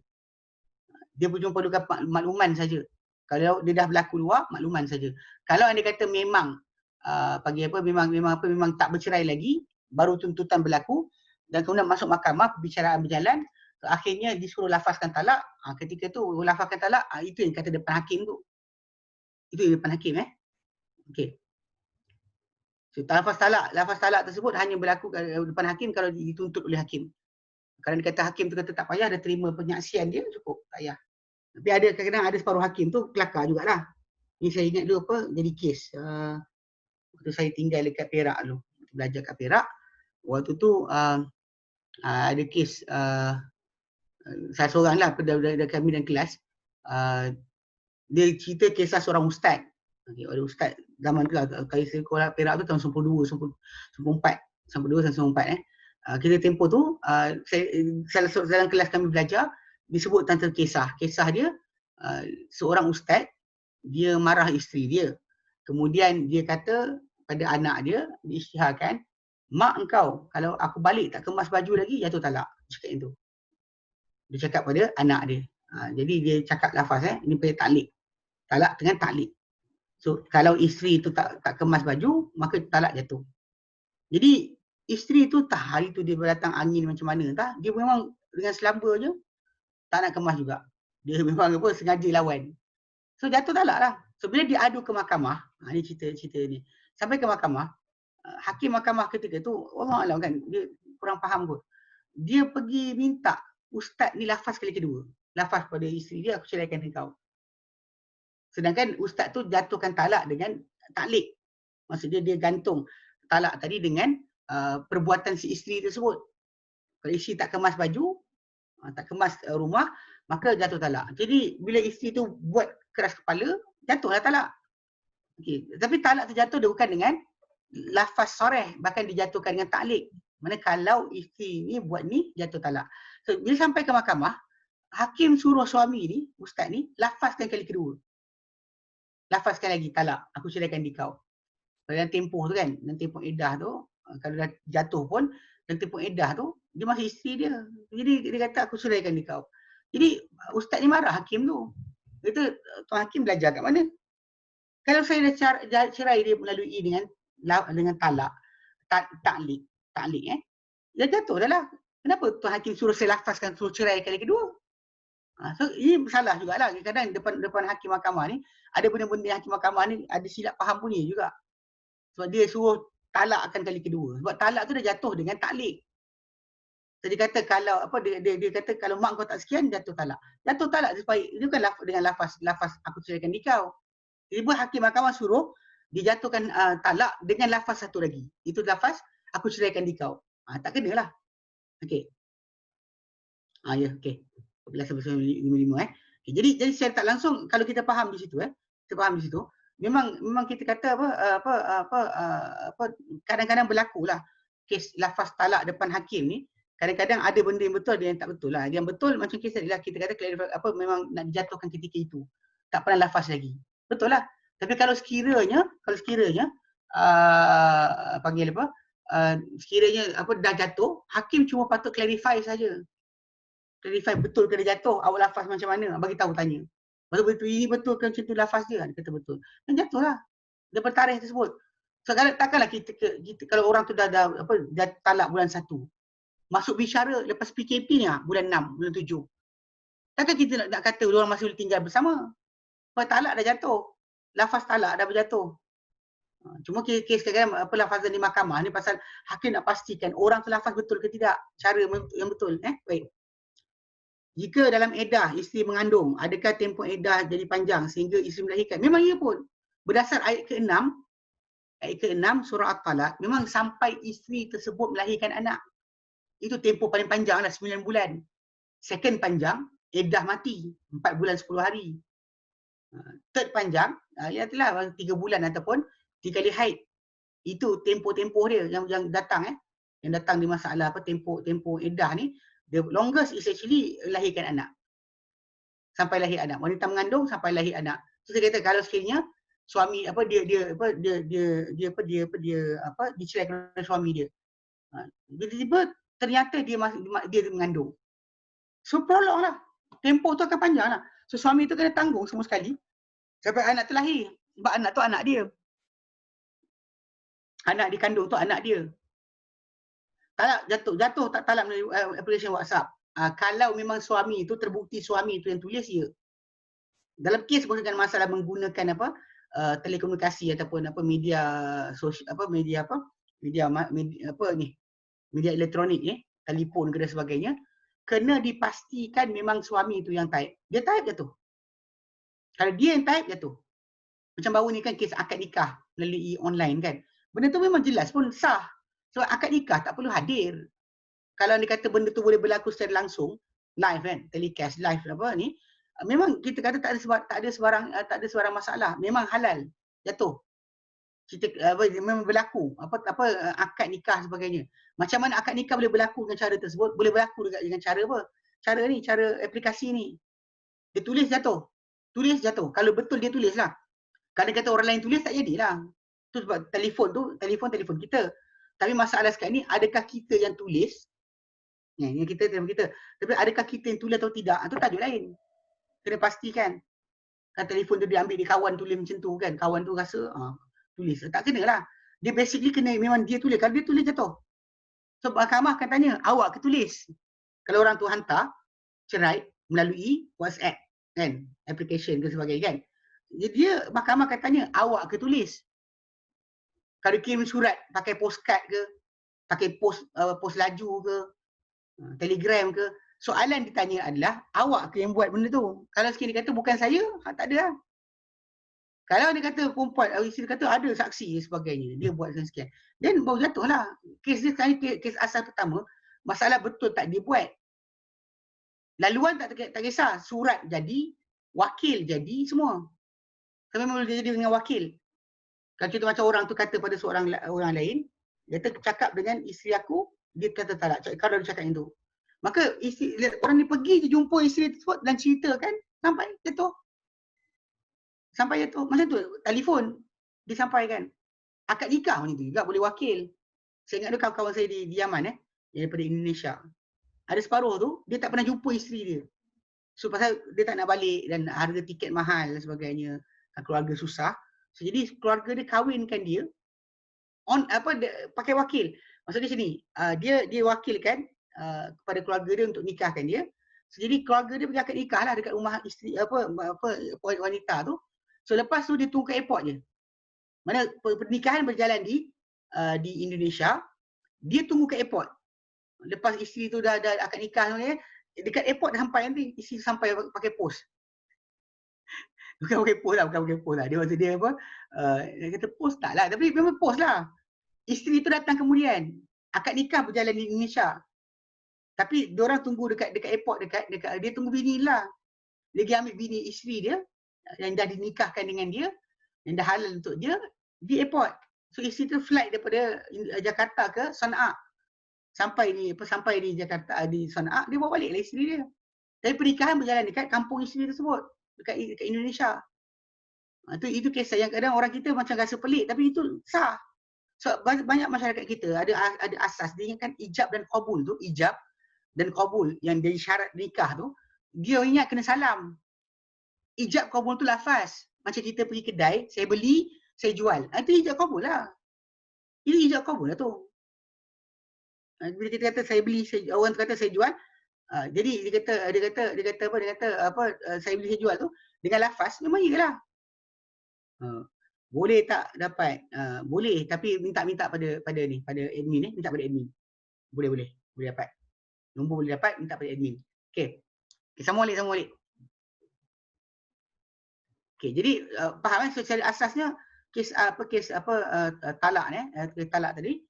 A: Dia cuma perlukan makluman saja. Kalau dia dah berlaku luar, makluman saja. Kalau anda kata memang memang tak bercerai lagi, baru tuntutan berlaku dan kemudian masuk mahkamah, perbicaraan berjalan, akhirnya disuruh lafazkan talak, ketika tu lafazkan talak, itu yang kata depan hakim tu. Itu yang depan hakim Okey. So, lafaz talak tersebut hanya berlaku depan hakim kalau dituntut oleh hakim. Kalau dia kata hakim tu kata tak payah, dia terima penyaksian dia, cukup, tak payah. Tapi ada kadang-kadang ada separuh hakim tu kelakar jugalah. Ni saya ingat dulu jadi kes. Waktu saya tinggal dekat Perak dulu, belajar kat Perak. Waktu tu ada kes saya seorang lah dari kami dan kelas. Dia cerita kisah seorang ustaz. Ada ustaz zaman tu lah, kali sekolah Perak tu tahun 92, 94, 92 dan 94 kita tempoh tu saya dalam kelas kami belajar disebut tentang kisah dia seorang ustaz dia marah isteri dia. Kemudian dia kata pada anak dia diisytiharkan, mak engkau kalau aku balik tak kemas baju lagi jatuh talak. Cakap itu. Dia cakap pada anak dia. Jadi dia cakap lafaz ini panggil taklik. Talak dengan taklik. So kalau isteri tu tak kemas baju, maka talak jatuh. Jadi isteri tu tak hari tu dia datang angin macam mana tak, dia memang dengan selamba je tak nak kemas juga. Dia memang sengaja lawan. So jatuh talak lah. So bila dia adu ke mahkamah, ni cerita ni. Sampai ke mahkamah, hakim mahkamah ketika tu, Allah Alam kan, dia kurang faham kot. Dia pergi minta ustaz ni lafaz kali kedua. Lafaz pada isteri dia, aku ceraikan engkau. Sedangkan ustaz tu jatuhkan talak dengan taklik. Maksudnya dia gantung talak tadi dengan perbuatan si isteri tersebut. Kalau isteri tak kemas baju, tak kemas rumah, maka jatuh talak. Jadi bila isteri tu buat keras kepala, jatuhlah talak. Okay. Tapi talak tu jatuh dia bukan dengan lafaz soreh, bahkan dijatuhkan dengan taklik. Mana kalau isteri ni buat ni, jatuh talak. So bila sampai ke mahkamah, hakim suruh suami ni, ustaz ni, lafazkan kali kedua. Lafazkan lagi talak, aku ceraikan di kau. Dalam tempoh tu kan, dalam tempoh iddah tu, kalau dah jatuh pun, dalam tempoh iddah tu, dia masih isteri dia. Jadi dia kata aku ceraikan di kau. Jadi ustaz ni marah hakim tu. Dia kata, tuan hakim belajar kat mana? Kalau saya dah cerai dia melalui dengan talak, taklik, dia jatuh dah lah. Kenapa tuan hakim suruh saya lafazkan suruh cerai kali kedua? So ini salah jugalah. Kadang depan hakim mahkamah ni, ada benda-benda hakim mahkamah ni ada silap faham punya juga. Sebab dia suruh talakkan kali kedua. Sebab talak tu dah jatuh dengan taklik. So dia kata kalau dia kata kalau mak kau tak sekian jatuh talak. Jatuh talak supaya dia bukan dengan lafaz aku ceraikan di kau. Tiba hakim mahkamah suruh dijatuhkan talak dengan lafaz satu lagi. Itu lafaz aku ceraikan di kau. Tak kenalah. Okey. Ya, okey. 11:55 Okay, jadi secara tak langsung kalau kita faham di situ kita faham di situ, memang kita kata kadang-kadang berlakulah kes lafaz talak depan hakim ni, kadang-kadang ada benda yang betul, ada yang tak betul lah. Yang betul macam kes tadi lah, kita kata memang nak dijatuhkan ketika itu. Tak pernah lafaz lagi. Betul lah. Tapi kalau sekiranya panggil sekiranya dah jatuh, hakim cuma patut clarify saja. Clarify betul ke dia jatuh, awak lafaz macam mana, bagi tahu tanya. Betul ini betul ke macam tu lafaz dia? Dia kata betul. Dan jatuhlah. Dia bertarikh tersebut. So takkanlah kita kalau orang tu dah talak bulan 1. Masuk bicara lepas PKP ni bulan 6, bulan 7. Takkan kita nak kata orang masih boleh tinggal bersama. Sebab talak dah jatuh. Lafaz talak dah berjatuh. Cuma kes kadang-kadang lafazan di mahkamah ni pasal hakim nak pastikan orang tu lafaz betul ke tidak. Cara yang betul. Baik. Jika dalam edah isteri mengandung, adakah tempoh edah jadi panjang sehingga isteri melahirkan? Memang ia pun. Berdasar ayat ke-6, ayat ke-6 surah At-Talaq, memang sampai isteri tersebut melahirkan anak. Itu tempoh paling panjang lah, 9 bulan. Second panjang, iddah mati, 4 bulan 10 hari. Third panjang, ialah 3 bulan ataupun 3 kali haid. Itu tempoh-tempoh dia yang datang yang datang di masalah tempoh iddah ni. The longest is actually lahirkan anak. Sampai lahir anak. Wanita mengandung sampai lahir anak. So saya kata kalau sekiranya suami diceraikan oleh suami dia. Tiba-tiba ternyata dia mengandung. So prolong lah. Tempoh tu akan panjang lah. So suami tu kena tanggung semua sekali sampai anak tu lahir. Sebab anak tu anak dia. Anak dikandung tu anak dia. Talak jatuh tak talak melalui aplikasi WhatsApp. Kalau memang suami itu terbukti suami itu yang tulis, ya. Dalam kes bukan masalah menggunakan telekomunikasi ataupun media sosial media elektronik telefon dan sebagainya, kena dipastikan memang suami itu yang type. Dia type jatuh. Kalau dia yang type jatuh. Macam baru ni kan kes akad nikah melalui online kan. Benda tu memang jelas pun sah. Sebab akad nikah tak perlu hadir. Kalau dia kata benda tu boleh berlaku secara langsung, live kan, telecast live ni, memang kita kata tak ada sebarang masalah, memang halal jatuh. Kita memang berlaku akad nikah sebagainya. Macam mana akad nikah boleh berlaku dengan cara tersebut? Boleh berlaku dengan cara apa? Cara aplikasi ni. Dia tulis jatuh. Tulis jatuh. Kalau betul dia tulis lah. Kalau kata orang lain tulis tak jadilah. Tu sebab telefon kita. Tapi masalah sekarang ni, adakah kita yang tulis? Yang kita. Tapi adakah kita yang tulis atau tidak? Itu tajuk lain. Kena pastikan. Kan telefon tu dia ambil di kawan tulis macam tu kan. Kawan tu rasa tulis. Tak kena lah. Dia basically kena memang dia tulis. Kalau dia tulis jatuh. So mahkamah akan tanya, awak ke tulis? Kalau orang tu hantar cerai melalui WhatsApp kan, application ke sebagainya kan. Dia mahkamah akan tanya, awak ke tulis? Kalau kirim surat pakai postcard ke, pakai post laju ke, telegram ke, soalan ditanya adalah awak ke yang buat benda tu. Kalau sekali dia kata bukan saya, tak ada lah. Kalau dia kata perempuan, isteri kata ada saksi dan sebagainya, dia buat sekian. Dan baru jatuh lah. Kes dia sekarang kes asal pertama, masalah betul tak dia buat. Laluan tak kisah, surat jadi, wakil jadi, semua. Sampai memang boleh jadi dengan wakil. Kalau contoh macam orang tu kata pada seorang orang lain, dia cakap dengan isteri aku, dia kata talak. Kalau dia cakap yang tu. Maka orang ni pergi je jumpa isteri tersebut dan ceritakan sampai jatuh. Sampai jatuh. Macam tu, telefon disampaikan. Akad nikah macam tu juga boleh wakil. Saya ingat tu kawan-kawan saya di Yaman daripada Indonesia. Ada separuh tu, dia tak pernah jumpa isteri dia. So pasal dia tak nak balik dan harga tiket mahal dan sebagainya. Keluarga susah. So, jadi keluarga dia kahwinkan dia pakai wakil. Maksudnya sini, dia wakilkan kepada keluarga dia untuk nikahkan dia. So, jadi keluarga dia pergi akad nikah lah dekat rumah isteri wanita tu. So lepas tu dia tunggu ke airport je. Mana pernikahan berjalan di Indonesia, dia tunggu ke airport. Lepas isteri tu dah akad nikah ni, dekat airport dah sampai nanti, isteri sampai pakai pos. Bukan pakai pos lah. Dia maksud dia dia kata pos tak lah, tapi memang pos lah. Isteri tu datang kemudian. Akad nikah berjalan di Indonesia. Tapi diorang tunggu dekat airport, dekat dia tunggu bini lah. Dia pergi ambil bini isteri dia yang dah dinikahkan dengan dia, yang dah halal untuk dia, di airport. So isteri tu flight daripada Jakarta ke Sana'a. Sampai di Jakarta, di Sana'a, dia bawa balik lah isteri dia. Tapi pernikahan berjalan dekat kampung isteri tersebut, dekat Indonesia. Itu kisah yang kadang orang kita macam rasa pelik, tapi itu sah. So banyak masyarakat kita ada asas, dia ingatkan ijab dan qabul tu, ijab dan qabul yang dari syarat nikah tu, dia ingat kena salam. Ijab qabul tu lafaz. Macam kita pergi kedai, saya beli, saya jual. Itu ijab qabul lah. Itu ijab qabul lah tu. Bila kita kata saya beli, orang tu kata saya jual, jadi dia kata saya beli saya jual tu dengan lafaz memang iyalah. Boleh tak dapat? Boleh, tapi minta pada admin minta pada admin. Boleh dapat. Nombor boleh dapat, minta pada admin. Okey. Sambung balik. Okey, jadi faham secara asasnya talak talak tadi,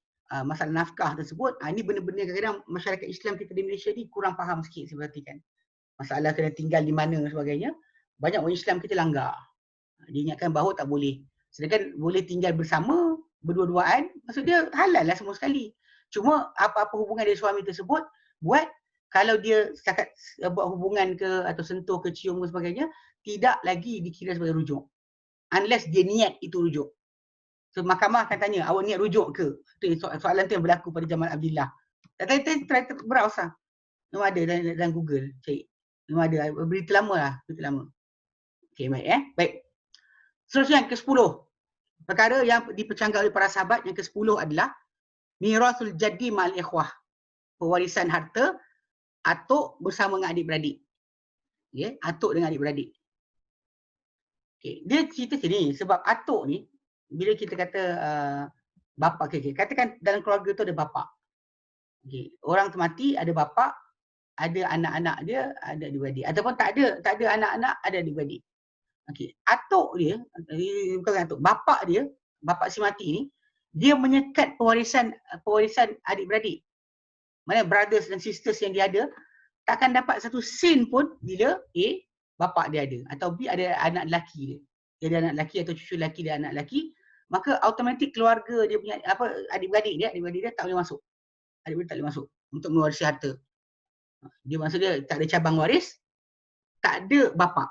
A: masalah nafkah tersebut, ini benda-benda kadang-kadang masyarakat Islam kita di Malaysia ni kurang faham sikit saya perhatikan. Masalah kena tinggal di mana dan sebagainya, banyak orang Islam kita langgar. Dia ingatkan bahawa tak boleh. Sedangkan boleh tinggal bersama, berdua-duaan, maksud dia halal lah semua sekali. Cuma apa-apa hubungan dia suami tersebut buat, kalau dia setakat buat hubungan ke atau sentuh ke cium dan sebagainya, tidak lagi dikira sebagai rujuk. Unless dia niat itu rujuk. So mahkamah akan tanya, awak niat rujuk ke? Itu soalan tu yang berlaku pada zaman Abdillah. Try browse lah. Memang ada dalam Google, cari. Memang ada, berita lama lah, berita lama. Okey, baik. Baik. Seterusnya yang ke-10. Perkara yang dipercanggah oleh para sahabat yang ke-10 adalah mirasul jaddi ma'al ikhwah. Pewarisan harta atuk bersama dengan adik-beradik. Okay? Atuk dengan adik-beradik. Okay. Dia cerita sini sebab atuk ni, bila kita kata bapa, katakan dalam keluarga tu ada bapa. Okay. Orang tu mati, ada bapa, ada anak-anak dia, ada adik-beradik. Ataupun tak ada anak-anak, ada adik-beradik. Okay. Atuk dia, bukan atuk, bapa dia, bapa si mati ni, dia menyekat pewarisan adik-beradik. Mana brothers dan sisters yang dia ada, takkan dapat satu sen pun bila A, bapa dia ada. Atau B, ada anak lelaki dia. Dia ada anak lelaki atau cucu lelaki dia anak lelaki, maka automatik keluarga dia punya, adik-beradik dia tak boleh masuk. Adik-beradik tak boleh masuk untuk mewarisi harta. Dia maksud dia tak ada cabang waris, tak ada bapa.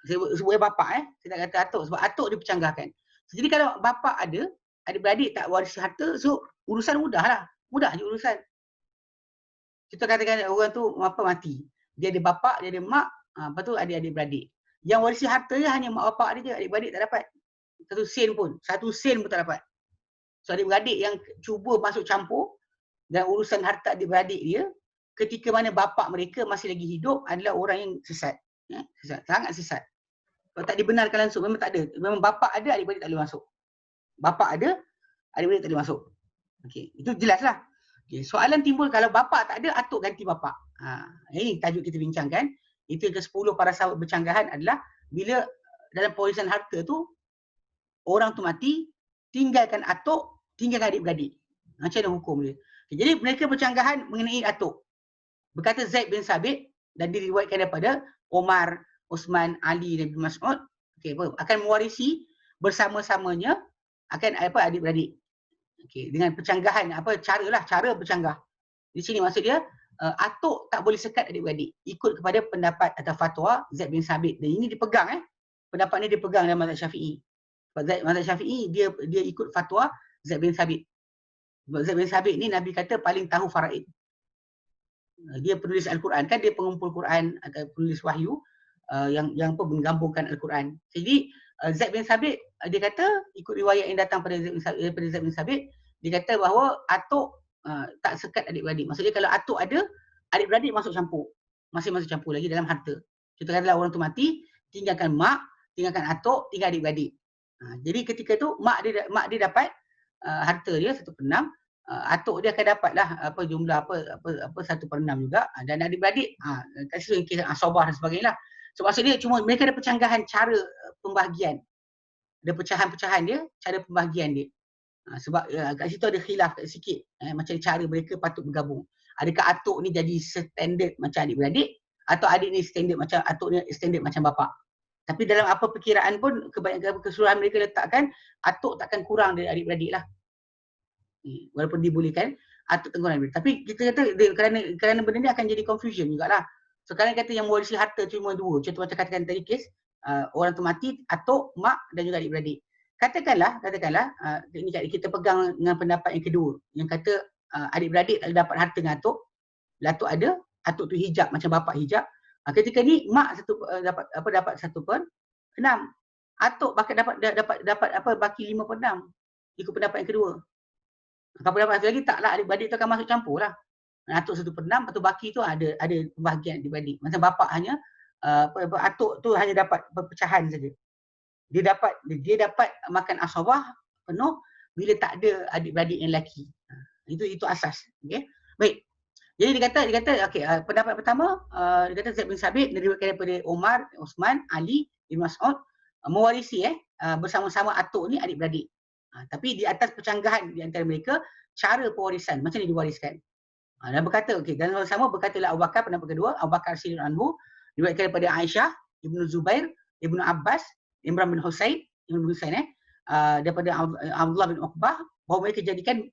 A: Saya sebut bapa saya tak kata atuk sebab atuk dia percanggahkan. So, jadi kalau bapa ada, adik-beradik tak warisi harta, so urusan mudahlah. Mudah je urusan. Kita katakan orang tu mati. Dia ada bapa, dia ada mak, lepas tu adik-beradik. Yang warisi harta dia hanya mak bapak dia je, adik-beradik tak dapat. Satu sen pun tak dapat. So adik-beradik yang cuba masuk campur dan urusan harta adik-beradik dia, ketika mana bapa mereka masih lagi hidup adalah orang yang sesat. Sesat, sangat sesat. Kalau tak dibenarkan langsung, memang tak ada. Memang bapa ada, adik-beradik tak boleh masuk. Bapa ada, adik-beradik tak boleh masuk. Okey, itu jelaslah. Okey, soalan timbul kalau bapa tak ada, atuk ganti bapa. Ini tajuk kita bincangkan. Itu yang ke-10 para sahabat bercanggahan adalah bila dalam pewarisan harta tu, orang tu mati, tinggalkan atuk, tinggalkan adik-beradik. Macam mana hukum dia? Okay, jadi mereka bercanggahan mengenai atuk. Berkata Zaid bin Sabit dan diriwayatkan daripada Omar, Osman, Ali dan bin Mas'ud, akan mewarisi bersama-samanya akan adik-beradik. Dengan percanggahan, cara bercanggah. Di sini maksud dia, atuk tak boleh sekat adik-beradik. Ikut kepada pendapat atau fatwa Zaid bin Sabit. Dan ini dipegang, pendapat ni dipegang dalam mazhab Syafi'i. Mazhab Syafi'i dia ikut fatwa Zaid bin Sabit. Zaid bin Sabit ni Nabi kata paling tahu faraid. Dia penulis Al-Quran, kan dia pengumpul Quran atau penulis wahyu yang menggabungkan Al-Quran. Jadi Zaid bin Sabit dia kata ikut riwayat yang datang pada Zaid bin Sabit, dia kata bahawa atuk tak sekat adik-beradik. Maksudnya kalau atuk ada, adik-beradik masuk campur. Masih masuk campur lagi dalam harta. Contoh katalah orang tu mati, tinggalkan mak, tinggalkan atuk, tinggal adik-beradik. Jadi ketika tu mak dia dapat harta dia 1/6, atuk dia akan dapatlah jumlah 1/6 juga, dan adik-beradik kat situ yang kira asobah dan sebagainya lah. So maksud dia cuma mereka ada percanggahan cara pembahagian. Ada pecahan-pecahan dia, cara pembahagian dia. Sebab kat situ ada khilaf sikit macam cara mereka patut bergabung. Adakah atuk ni jadi standard macam adik-beradik atau adik ni standard macam atuk ni standard macam bapa. Tapi dalam apa perkiraan pun kebanyakan keseluruhan mereka letakkan atuk takkan kurang dari adik-beradik lah. Walaupun dibolehkan atuk tengguran. Tapi kita kata kerana benda ni akan jadi confusion jugalah. Sekarang kata yang mewarisi harta cuma 2. Contoh macam katakan tadi kes orang tu mati, atuk, mak dan juga adik-beradik. Katakanlah ini kita pegang dengan pendapat yang kedua yang kata adik-beradik tak dapat harta dengan atuk. Atuk ada, atuk tu hijab macam bapa hijab. Ketika ni mak dapat 1/6. Atuk dapat baki 5/6. Ikut pendapat yang kedua. Kalau pendapat satu lagi taklah, adik-beradik tu akan masuk campur lah. Atuk 1/6, atau baki tu ada pembahagian adik-beradik. Macam bapa hanya atuk tu hanya dapat perpecahan saja. Dia dapat makan asabah penuh bila tak ada adik-beradik yang lelaki. Itu asas. Okey. Baik. Jadi dia kata okey, pendapat pertama dia kata Zaid bin Sabit diriwayatkan daripada Omar, Osman, Ali, Ibn Mas'ud, mewarisi bersama-sama atuk ni adik-beradik. Tapi di atas percanggahan di antara mereka, cara pewarisan macam ni diwariskan. Dan berkata, okey, dan sama berkatalah Abu Bakar, pendapat kedua, Abu Bakar Siddiq anhu, diriwayatkan daripada Aisyah, Ibnu Zubair, Ibnu Abbas, Imran bin Husain, daripada Abdullah bin Uqbah, bahawa mereka jadikan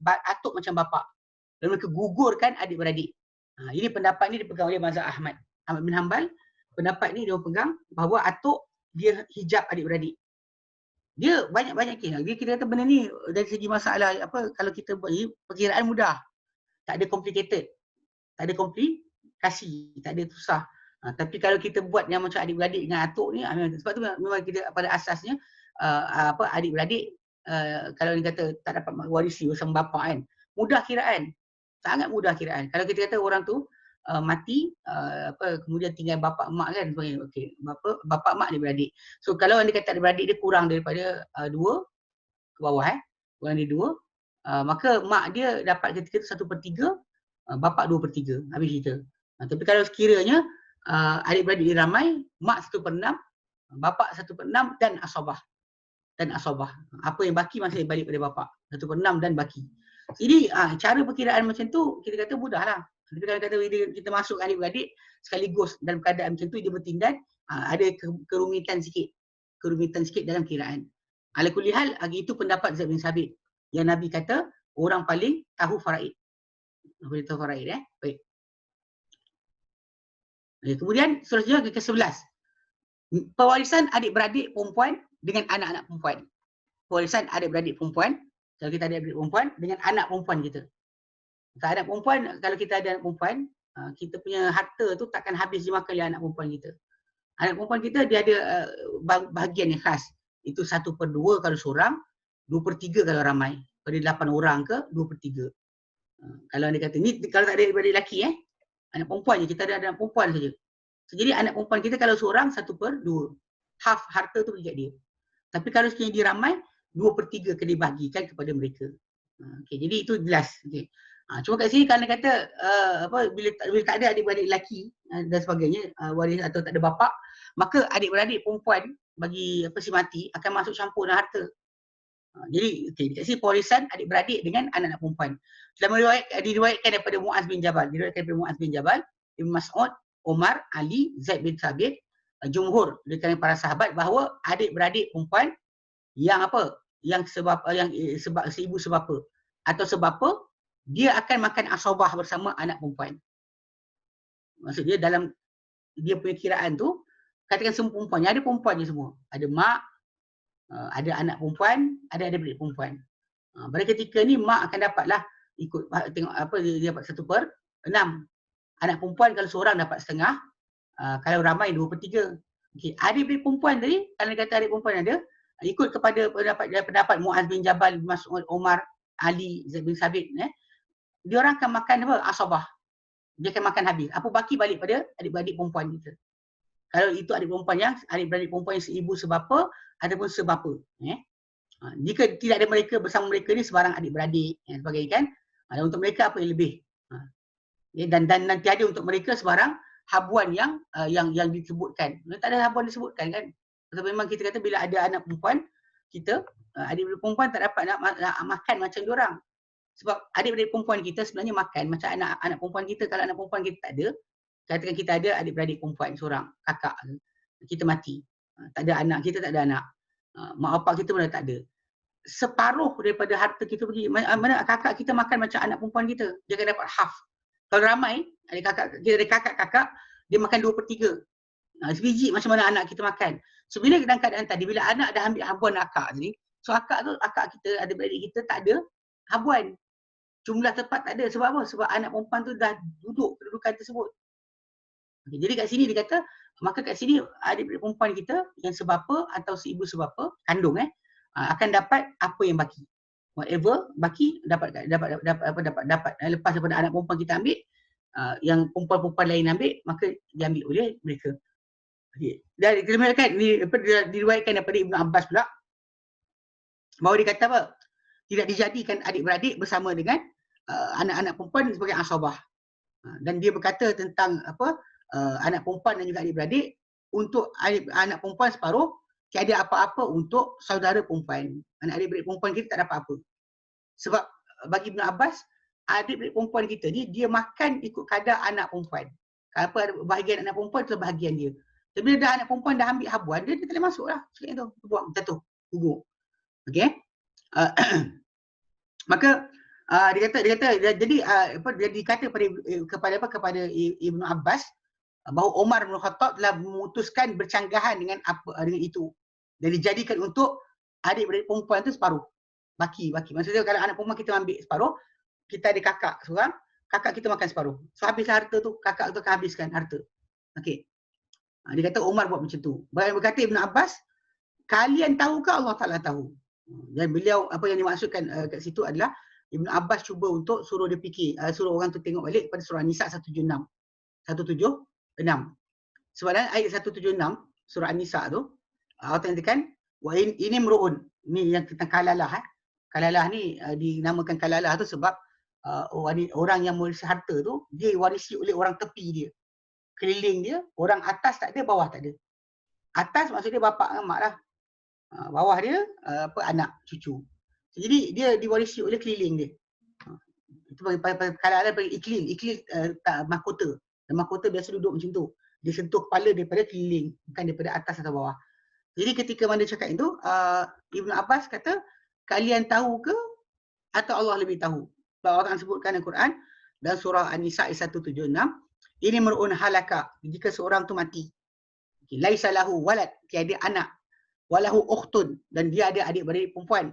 A: atuk macam bapa. Dan mereka gugurkan adik-beradik. Ini pendapat ni dipegang oleh mazhab Ahmad bin Hanbal. Pendapat ni dia pegang bahawa atuk dia hijab adik-beradik. Dia banyak-banyak kes. Dia kita kata benda ni dari segi masalah kalau kita buat ni perkiraan mudah. Tak ada complicated. Tak ada komplikasi, tak ada susah. Tapi kalau kita buat yang macam adik-beradik dengan atuk ni, sebab tu memang kita pada asasnya adik-beradik kalau dia kata tak dapat warisi bersama bapa kan. Mudah kiraan. Sangat mudah kiraan. Kalau kita kata orang tu mati kemudian tinggal bapa emak kan, okey, bapa emak adik-beradik. So kalau dia kata adik-beradik dia kurang daripada 2 ke bawah kurang dari 2, maka mak dia dapat ketika tu 1/3, bapa 2/3, habis cerita. Tapi kalau sekiranya adik-beradik dia ramai, mak 1/6, bapa 1/6 dan asabah. Apa yang baki masih balik pada bapa. 1/6 dan baki. Jadi cara perkiraan macam tu kita kata mudahlah. Tapi kalau kata kita masuk adik-beradik sekaligus dalam keadaan macam tu dia bertindan, ada kerumitan sikit dalam kiraan. Ala kulli hal, itu pendapat Zaid bin Sabit yang Nabi kata orang paling tahu faraid. Boleh tahu faraid Baik. Kemudian seterusnya ke-11. Pewarisan adik-beradik perempuan dengan anak-anak perempuan. Pewarisan adik-beradik perempuan, kalau kita ada adik perempuan dengan anak perempuan kita. Kalau anak perempuan, kalau kita ada anak perempuan, kita punya harta tu takkan habis dimakan oleh anak perempuan kita. Anak perempuan kita dia ada bahagian yang khas. Itu 1/2 kalau seorang, 2/3 kalau ramai. Pada 8 orang ke 2/3. Kalau dia kata ni kalau tak ada adik-beradik lelaki anak perempuan je, kita ada anak perempuan saja. So, jadi anak perempuan kita kalau seorang 1/2. Half harta tu dekat dia. Tapi kalau sekiranya dia ramai, 2/3 kena dibahagikan kepada mereka. Okay, jadi itu jelas. Okay. Cuma kat sini kalau kata bila tak ada adik-beradik lelaki dan sebagainya, waris atau tak ada bapa, maka adik-beradik perempuan bagi si mati akan masuk campur dalam harta. Jadi dekat sini pewarisan adik-beradik dengan anak-anak perempuan. Dalam diriwayatkan daripada Muaz bin Jabal, Ibn Mas'ud, Umar, Ali, Zaid bin Thabit, jumhur dari para sahabat bahawa adik-beradik perempuan yang seibu sebapa atau sebapa, dia akan makan asabah bersama anak perempuan. Maksudnya dalam dia punya kiraan tu, katakan semua perempuan, ada perempuan je semua. Ada mak, ada anak perempuan, ada adik-beradik perempuan. Pada ketika ni mak akan dapatlah ikut tengok dia dapat 1/6. Anak perempuan kalau seorang dapat setengah, kalau ramai 2/3. Okey, adik-beradik perempuan tadi, kalau kata adik perempuan ada, ikut kepada pendapat Muaz bin Jabal, Mas'ud, Umar, Ali, Zaid bin Sabit, dia orang akan makan asabah. Dia akan makan habis. Apa baki balik pada adik-beradik perempuan kita. Kalau itu adik-beradik perempuan yang seibu sebapa ataupun sebapa. Jika tidak ada mereka bersama mereka ni sebarang adik-beradik dan sebagainya kan. Dan untuk mereka apa yang lebih. Dan nanti ada untuk mereka sebarang habuan yang disebutkan. Tak ada habuan disebutkan kan. Sebab memang kita kata bila ada anak perempuan, kita adik-beradik perempuan tak dapat nak makan macam diorang. Sebab adik-beradik perempuan kita sebenarnya makan macam anak perempuan kita. Kalau anak perempuan kita tak ada, katakan kita ada adik-beradik perempuan seorang, kakak, kita mati. Tak ada anak, kita tak ada anak. Mak bapak kita pun tak ada. Separuh daripada harta kita pergi, mana kakak kita makan macam anak perempuan kita. Dia akan dapat half. Kalau ramai, ada kakak-kakak, dia makan 2/3. Sebiji macam mana anak kita makan. So bila dalam keadaan tadi, bila anak dah ambil habuan akak tadi, so akak kita, adik-beradik kita tak ada habuan. Jumlah tepat tak ada. Sebab apa? Sebab anak perempuan tu dah duduk kedudukan tersebut. Okay, jadi kat sini dia kata, maka kat sini adik-beradik perempuan kita yang sebapa atau seibu sebapa, kandung akan dapat apa yang baki. Whatever baki dapat lepas daripada anak perempuan kita ambil, yang perempuan-perempuan lain ambil, maka diambil oleh mereka. Okay. Dan diriwayatkan daripada Ibnu Abbas pula bahawa dia kata apa? Tidak dijadikan adik-beradik bersama dengan anak-anak perempuan sebagai asabah. Dan dia berkata tentang anak perempuan dan juga adik-beradik, untuk anak perempuan separuh, tiada apa-apa untuk saudara perempuan. Anak-adik perempuan kita tak ada apa-apa. Sebab bagi Ibn Abbas, adik perempuan kita ni dia makan ikut kadar anak perempuan. Apa ada bahagian anak perempuan itu bahagian dia. Tapi bila dah anak perempuan dah ambil habuan, dia tak boleh masuk lah. Cakap itu, buang jatuh, gugur. Okey. Maka dia kata jadi dia dikata kepada Ibn Abbas bahawa Umar bin Khattab telah memutuskan bercanggahan dengan itu. Dan dijadikan untuk adik-beradik perempuan itu separuh. Baki. Maksudnya kalau anak perempuan kita ambil separuh, kita ada kakak seorang, kakak kita makan separuh. So habislah harta tu, kakak tu akan habiskan harta. Okey. Dia kata Umar buat macam tu. Berkata Ibn Abbas, kalian tahukah Allah Ta'ala tahu? Dan beliau, apa yang dimaksudkan kat situ adalah Ibn Abbas cuba untuk suruh dia fikir, suruh orang tu tengok balik pada surah An-Nisa 176. Sebab dalam ayat 176 surah An-Nisa tu, Allah katakan, wa ini mru'un. Ni yang tentang kalalah. Kalalah ni dinamakan kalalah tu sebab orang yang mewarisi harta tu, dia diwarisi oleh orang tepi dia. Keliling dia, orang atas tak ada, bawah tak ada. Atas maksudnya bapa dengan mak lah. Bawah dia anak, cucu. Jadi dia diwarisi oleh keliling dia. Itu kalau ada iklim mahkota. Dan mahkota biasa duduk macam tu. Dia sentuh kepala daripada keliling, bukan daripada atas atau bawah. Jadi ketika mana cakap itu, Ibn Abbas kata, kalian tahu ke atau Allah lebih tahu? Sebab Allah sebutkan dalam Quran dan surah An-Nisa 176, ini mer'un halaka, jika seorang tu mati. Laisa lahu walad, tiada anak. Walahu ukhtun, dan dia ada adik-beradik perempuan.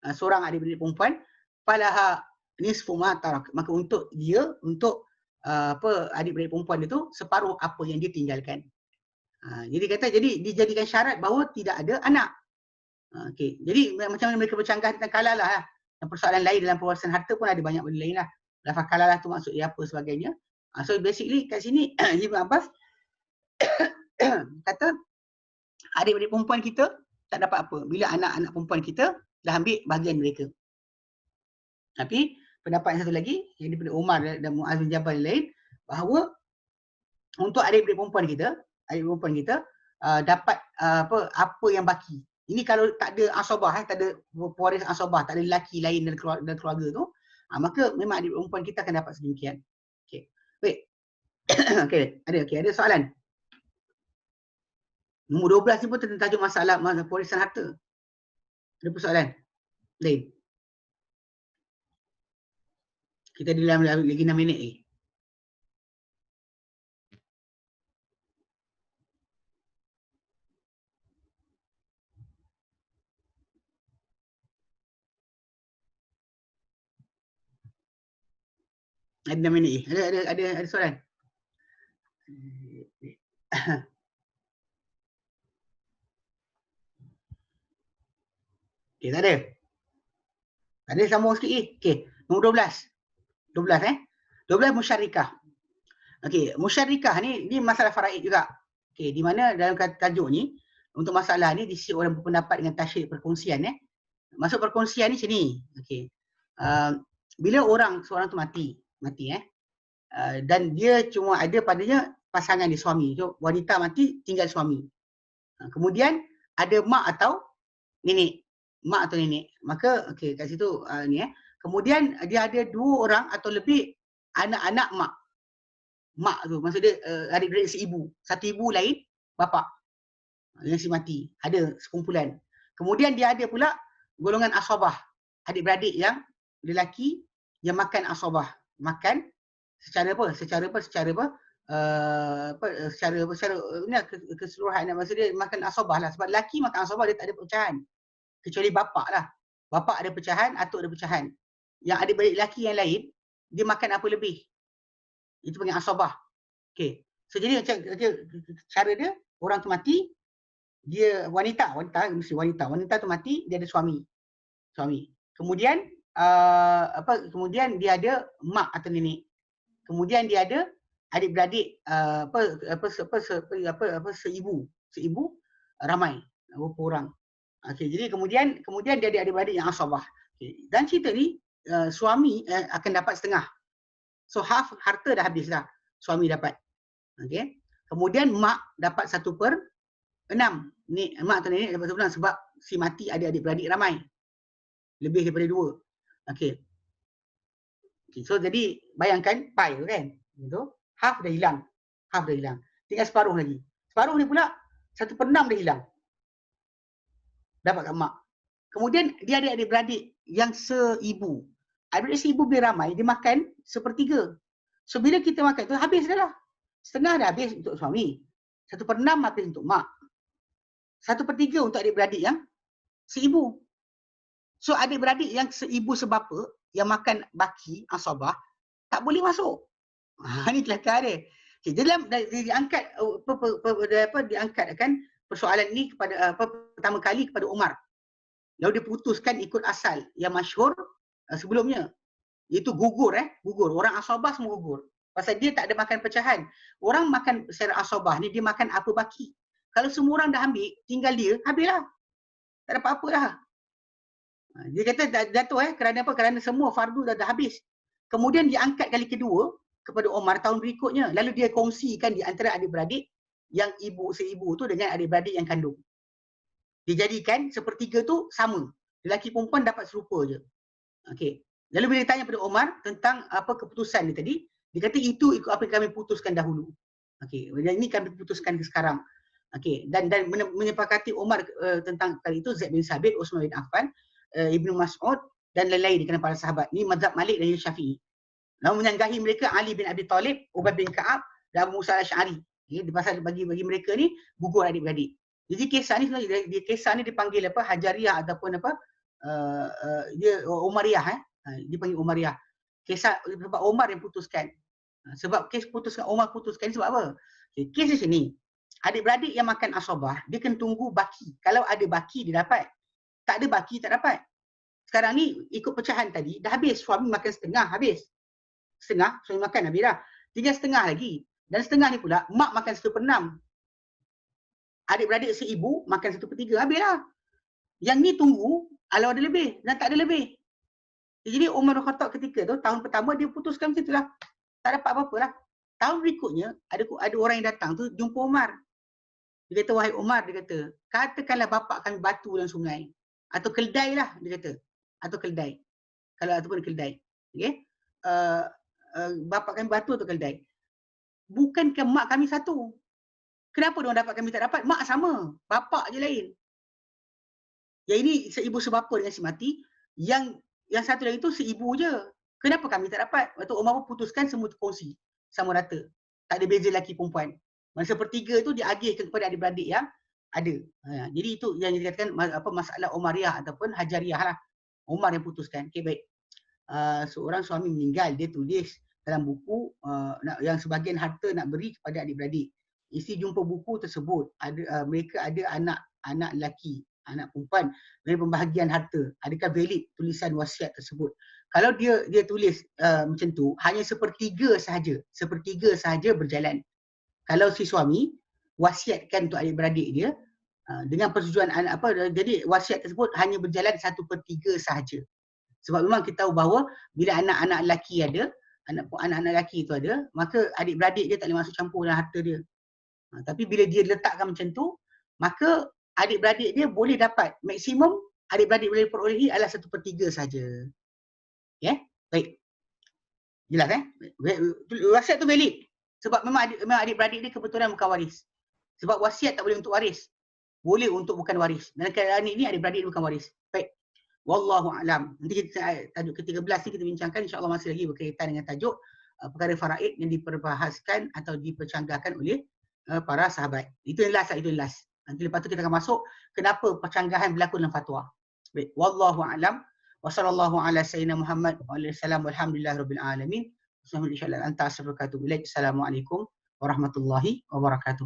A: Seorang adik-beradik perempuan, falaha nisfu ma tarak. Maka untuk dia, untuk adik-beradik perempuan itu separuh apa yang dia tinggalkan. Jadi dijadikan syarat bahawa tidak ada anak. Okey. Jadi macam mana mereka bercanggah tentang kalalah lah. Dan persoalan lain dalam pewarisan harta pun ada banyak benda lain lah. Lafaz kalalah tu maksud dia apa sebagainya. So basically kat sini Ibn Abbas kata adik-adik perempuan kita tak dapat apa bila anak-anak perempuan kita dah ambil bahagian mereka. Tapi pendapat yang satu lagi yang daripada Umar dan Muaz bin Jabal lain, bahawa untuk adik-adik perempuan kita dapat apa yang baki. Ini kalau tak ada asabah, tak ada pewaris asabah, tak ada lelaki lain dalam keluarga tu, maka memang adik perempuan kita akan dapat sedemikian. Okey. Baik. Ada soalan. Nombor 12 ni pun tentang tajuk masalah pewarisan harta. Ada persoalan lain? Kita dalam lagi 6 minit ni. Ada 6 minit ni. Ada soalan? Okey, tak ada. Tak ada, sambung sikit ni. Okey, nombor 12. 12 musyarikah. Okey, musyarikah ni masalah faraid juga. Okey, di mana dalam tajuk ni untuk masalah ni di sisi orang berpendapat dengan tasyrik perkongsian Masuk perkongsian ni sini. Okey. Bila seorang tu mati dan dia cuma ada padanya pasangan dia, suami. So, wanita mati tinggal suami. Kemudian ada mak atau nenek. Maka okey kat situ kemudian dia ada 2 orang atau lebih anak-anak mak. Mak tu maksud dia adik-beradik seibu. Satu ibu lain bapa yang si mati. Ada sekumpulan. Kemudian dia ada pula golongan asabah. Adik-beradik yang lelaki yang makan asabah. Makan secara keseluruhan. Maksud dia makan asabah lah. Sebab lelaki makan asabah dia tak ada pecahan. Kecuali bapa lah. Bapa ada pecahan, atuk ada pecahan. Yang adik-beradik lelaki yang lain, dia makan apa lebih. Itu panggil asabah. Okey. So jadi macam cara dia, orang tu mati, dia wanita tu mati, dia ada suami. Kemudian kemudian dia ada mak atau nenek. Kemudian dia ada adik-beradik seibu ramai, berapa orang. Okey, jadi kemudian dia ada adik-beradik yang asabah. Okay. Dan cerita ni suami akan dapat setengah. So half harta dah habis dah. Suami dapat. Okey. Kemudian mak dapat 1/3 6. Ni mak atau nenek dapat 1/6 sebab si mati ada adik-beradik ramai. Lebih daripada 2. Okey. Okay, so jadi bayangkan pi tu kan. Gitu. Half dah hilang. Half dah hilang. Tinggal separuh lagi. Separuh ni pula 1/6 dah hilang. Dapat kat mak. Kemudian dia ada adik-beradik yang seibu. Adik-beradik seibu bila ramai, dia makan 1/3. So bila kita makan tu habis dah lah. Setengah dah habis untuk suami. 1/6 habis untuk mak. 1/3 untuk adik-beradik yang seibu. So adik-beradik yang seibu sebapa yang makan baki, asabah, tak boleh masuk. Ini kelakar dia. Okay, dalam diangkat diangkatkan persoalan ini kepada pertama kali kepada Umar. Lalu dia putuskan ikut asal yang masyhur sebelumnya. Iaitu gugur gugur. Orang asabah semua gugur. Pasal dia tak ada makan pecahan. Orang makan secara asabah ni dia makan apa baki. Kalau semua orang dah ambil, tinggal dia, habislah. Tak dapat apa dah. Dia kata jatuh kerana apa? Kerana semua fardu dah habis. Kemudian dia angkat kali kedua kepada Omar tahun berikutnya. Lalu dia kongsikan di antara adik-beradik yang seibu tu dengan adik-beradik yang kandung. Dijadikan 1/3 tu sama. Lelaki perempuan dapat serupa je. Okey. Lalu bila ditanya pada Omar tentang apa keputusan dia tadi, dia kata itu ikut apa yang kami putuskan dahulu. Okey. Dan ini kami putuskan sekarang. Okey. Dan menyepakati Omar tentang kali itu Zaid bin Sabit, Utsman bin Affan, Ibnu Mas'ud dan lain-lain di kalangan para sahabat. Ini mazhab Malik dan Syafi'i. Lalu menyanggahi mereka Ali bin Abi Talib, Ubay bin Ka'ab dan Abu Musa al-Asy'ari. Okay, pasal bagi mereka ni gugur adik-beradik. Jadi kisah ni dipanggil apa? Hajariyah ataupun apa? Dia Umariyah dia panggil Umariyah. Kisah sebab Umar yang putuskan. Sebab kes putuskan Umar putuskan sebab apa? Okay, kes di sini. Adik-beradik yang makan asabah, dia kena tunggu baki. Kalau ada baki dia dapat. Tak ada baki tak dapat. Sekarang ni ikut pecahan tadi dah habis. Suami makan setengah habis. Setengah suami makan habis dah. Tinggal setengah lagi. Dan setengah ni pula mak makan 1/6. Adik-beradik seibu makan 1/3 habis lah. Yang ni tunggu kalau ada lebih dan tak ada lebih. Jadi Umar bin Khattab ketika tu tahun pertama dia putuskan macam itulah. Tak dapat apa-apa lah. Tahun berikutnya ada orang yang datang tu jumpa Umar. Dia kata, wahai Umar, dia kata, katakanlah bapak kami batu dalam sungai. Atau keldai lah, dia kata. Atau keldai. Ataupun keldai. Okay? Bapak kami batu atau keldai. Bukankah mak kami satu? Kenapa diorang dapat kami tak dapat? Mak sama. Bapak je lain. Yang ini seibu sebapa dengan si mati. Yang satu lagi tu seibu je. Kenapa kami tak dapat? Waktu Umar pun putuskan semua kongsi. Sama rata. Tak ada beza lelaki perempuan. Masa 1/3 tu diagihkan kepada adik-beradik yang ada. Jadi itu yang dikatakan masalah Umariyah ataupun Hajariyah lah. Umar yang putuskan. Okay, baik. Seorang suami meninggal, dia tulis dalam buku yang sebahagian harta nak beri kepada adik-beradik. Isi jumpa buku tersebut, mereka ada anak lelaki, anak perempuan dari pembahagian harta. Adakah valid tulisan wasiat tersebut? Kalau dia tulis macam tu, hanya 1/3 sahaja. 1/3 sahaja berjalan. Kalau si suami wasiatkan untuk adik-beradik dia dengan persetujuan jadi wasiat tersebut hanya berjalan 1/3 sahaja. Sebab memang kita tahu bahawa bila anak-anak lelaki ada, anak-anak lelaki itu ada, maka adik-beradik dia tak boleh masuk campur dalam harta dia. Tapi bila dia letakkan macam tu, maka adik-beradik dia boleh dapat, maksimum adik-beradik boleh perolehi adalah 1/3 sahaja. Ya, baik. Jelas wasiat tu valid. Sebab memang adik-beradik dia kebetulan bukan waris. Sebab wasiat tak boleh untuk waris. Boleh untuk bukan waris. Dalam keadaan ini adik-beradik dia bukan waris. Baik. Wallahu a'lam. Nanti kita tajuk ke-13 ni kita bincangkan, insya-Allah masih lagi berkaitan dengan tajuk perkara faraid yang diperbahaskan atau dipercanggahkan oleh para sahabat. Itu yang last. Nanti lepas tu kita akan masuk kenapa percanggahan berlaku dalam fatwa. Baik, wallahu a'lam. Wa sallallahu ala sayyidina Muhammad wa alihi wasallam walhamdulillahirabbil alamin. Assalamualaikum warahmatullahi wabarakatuh.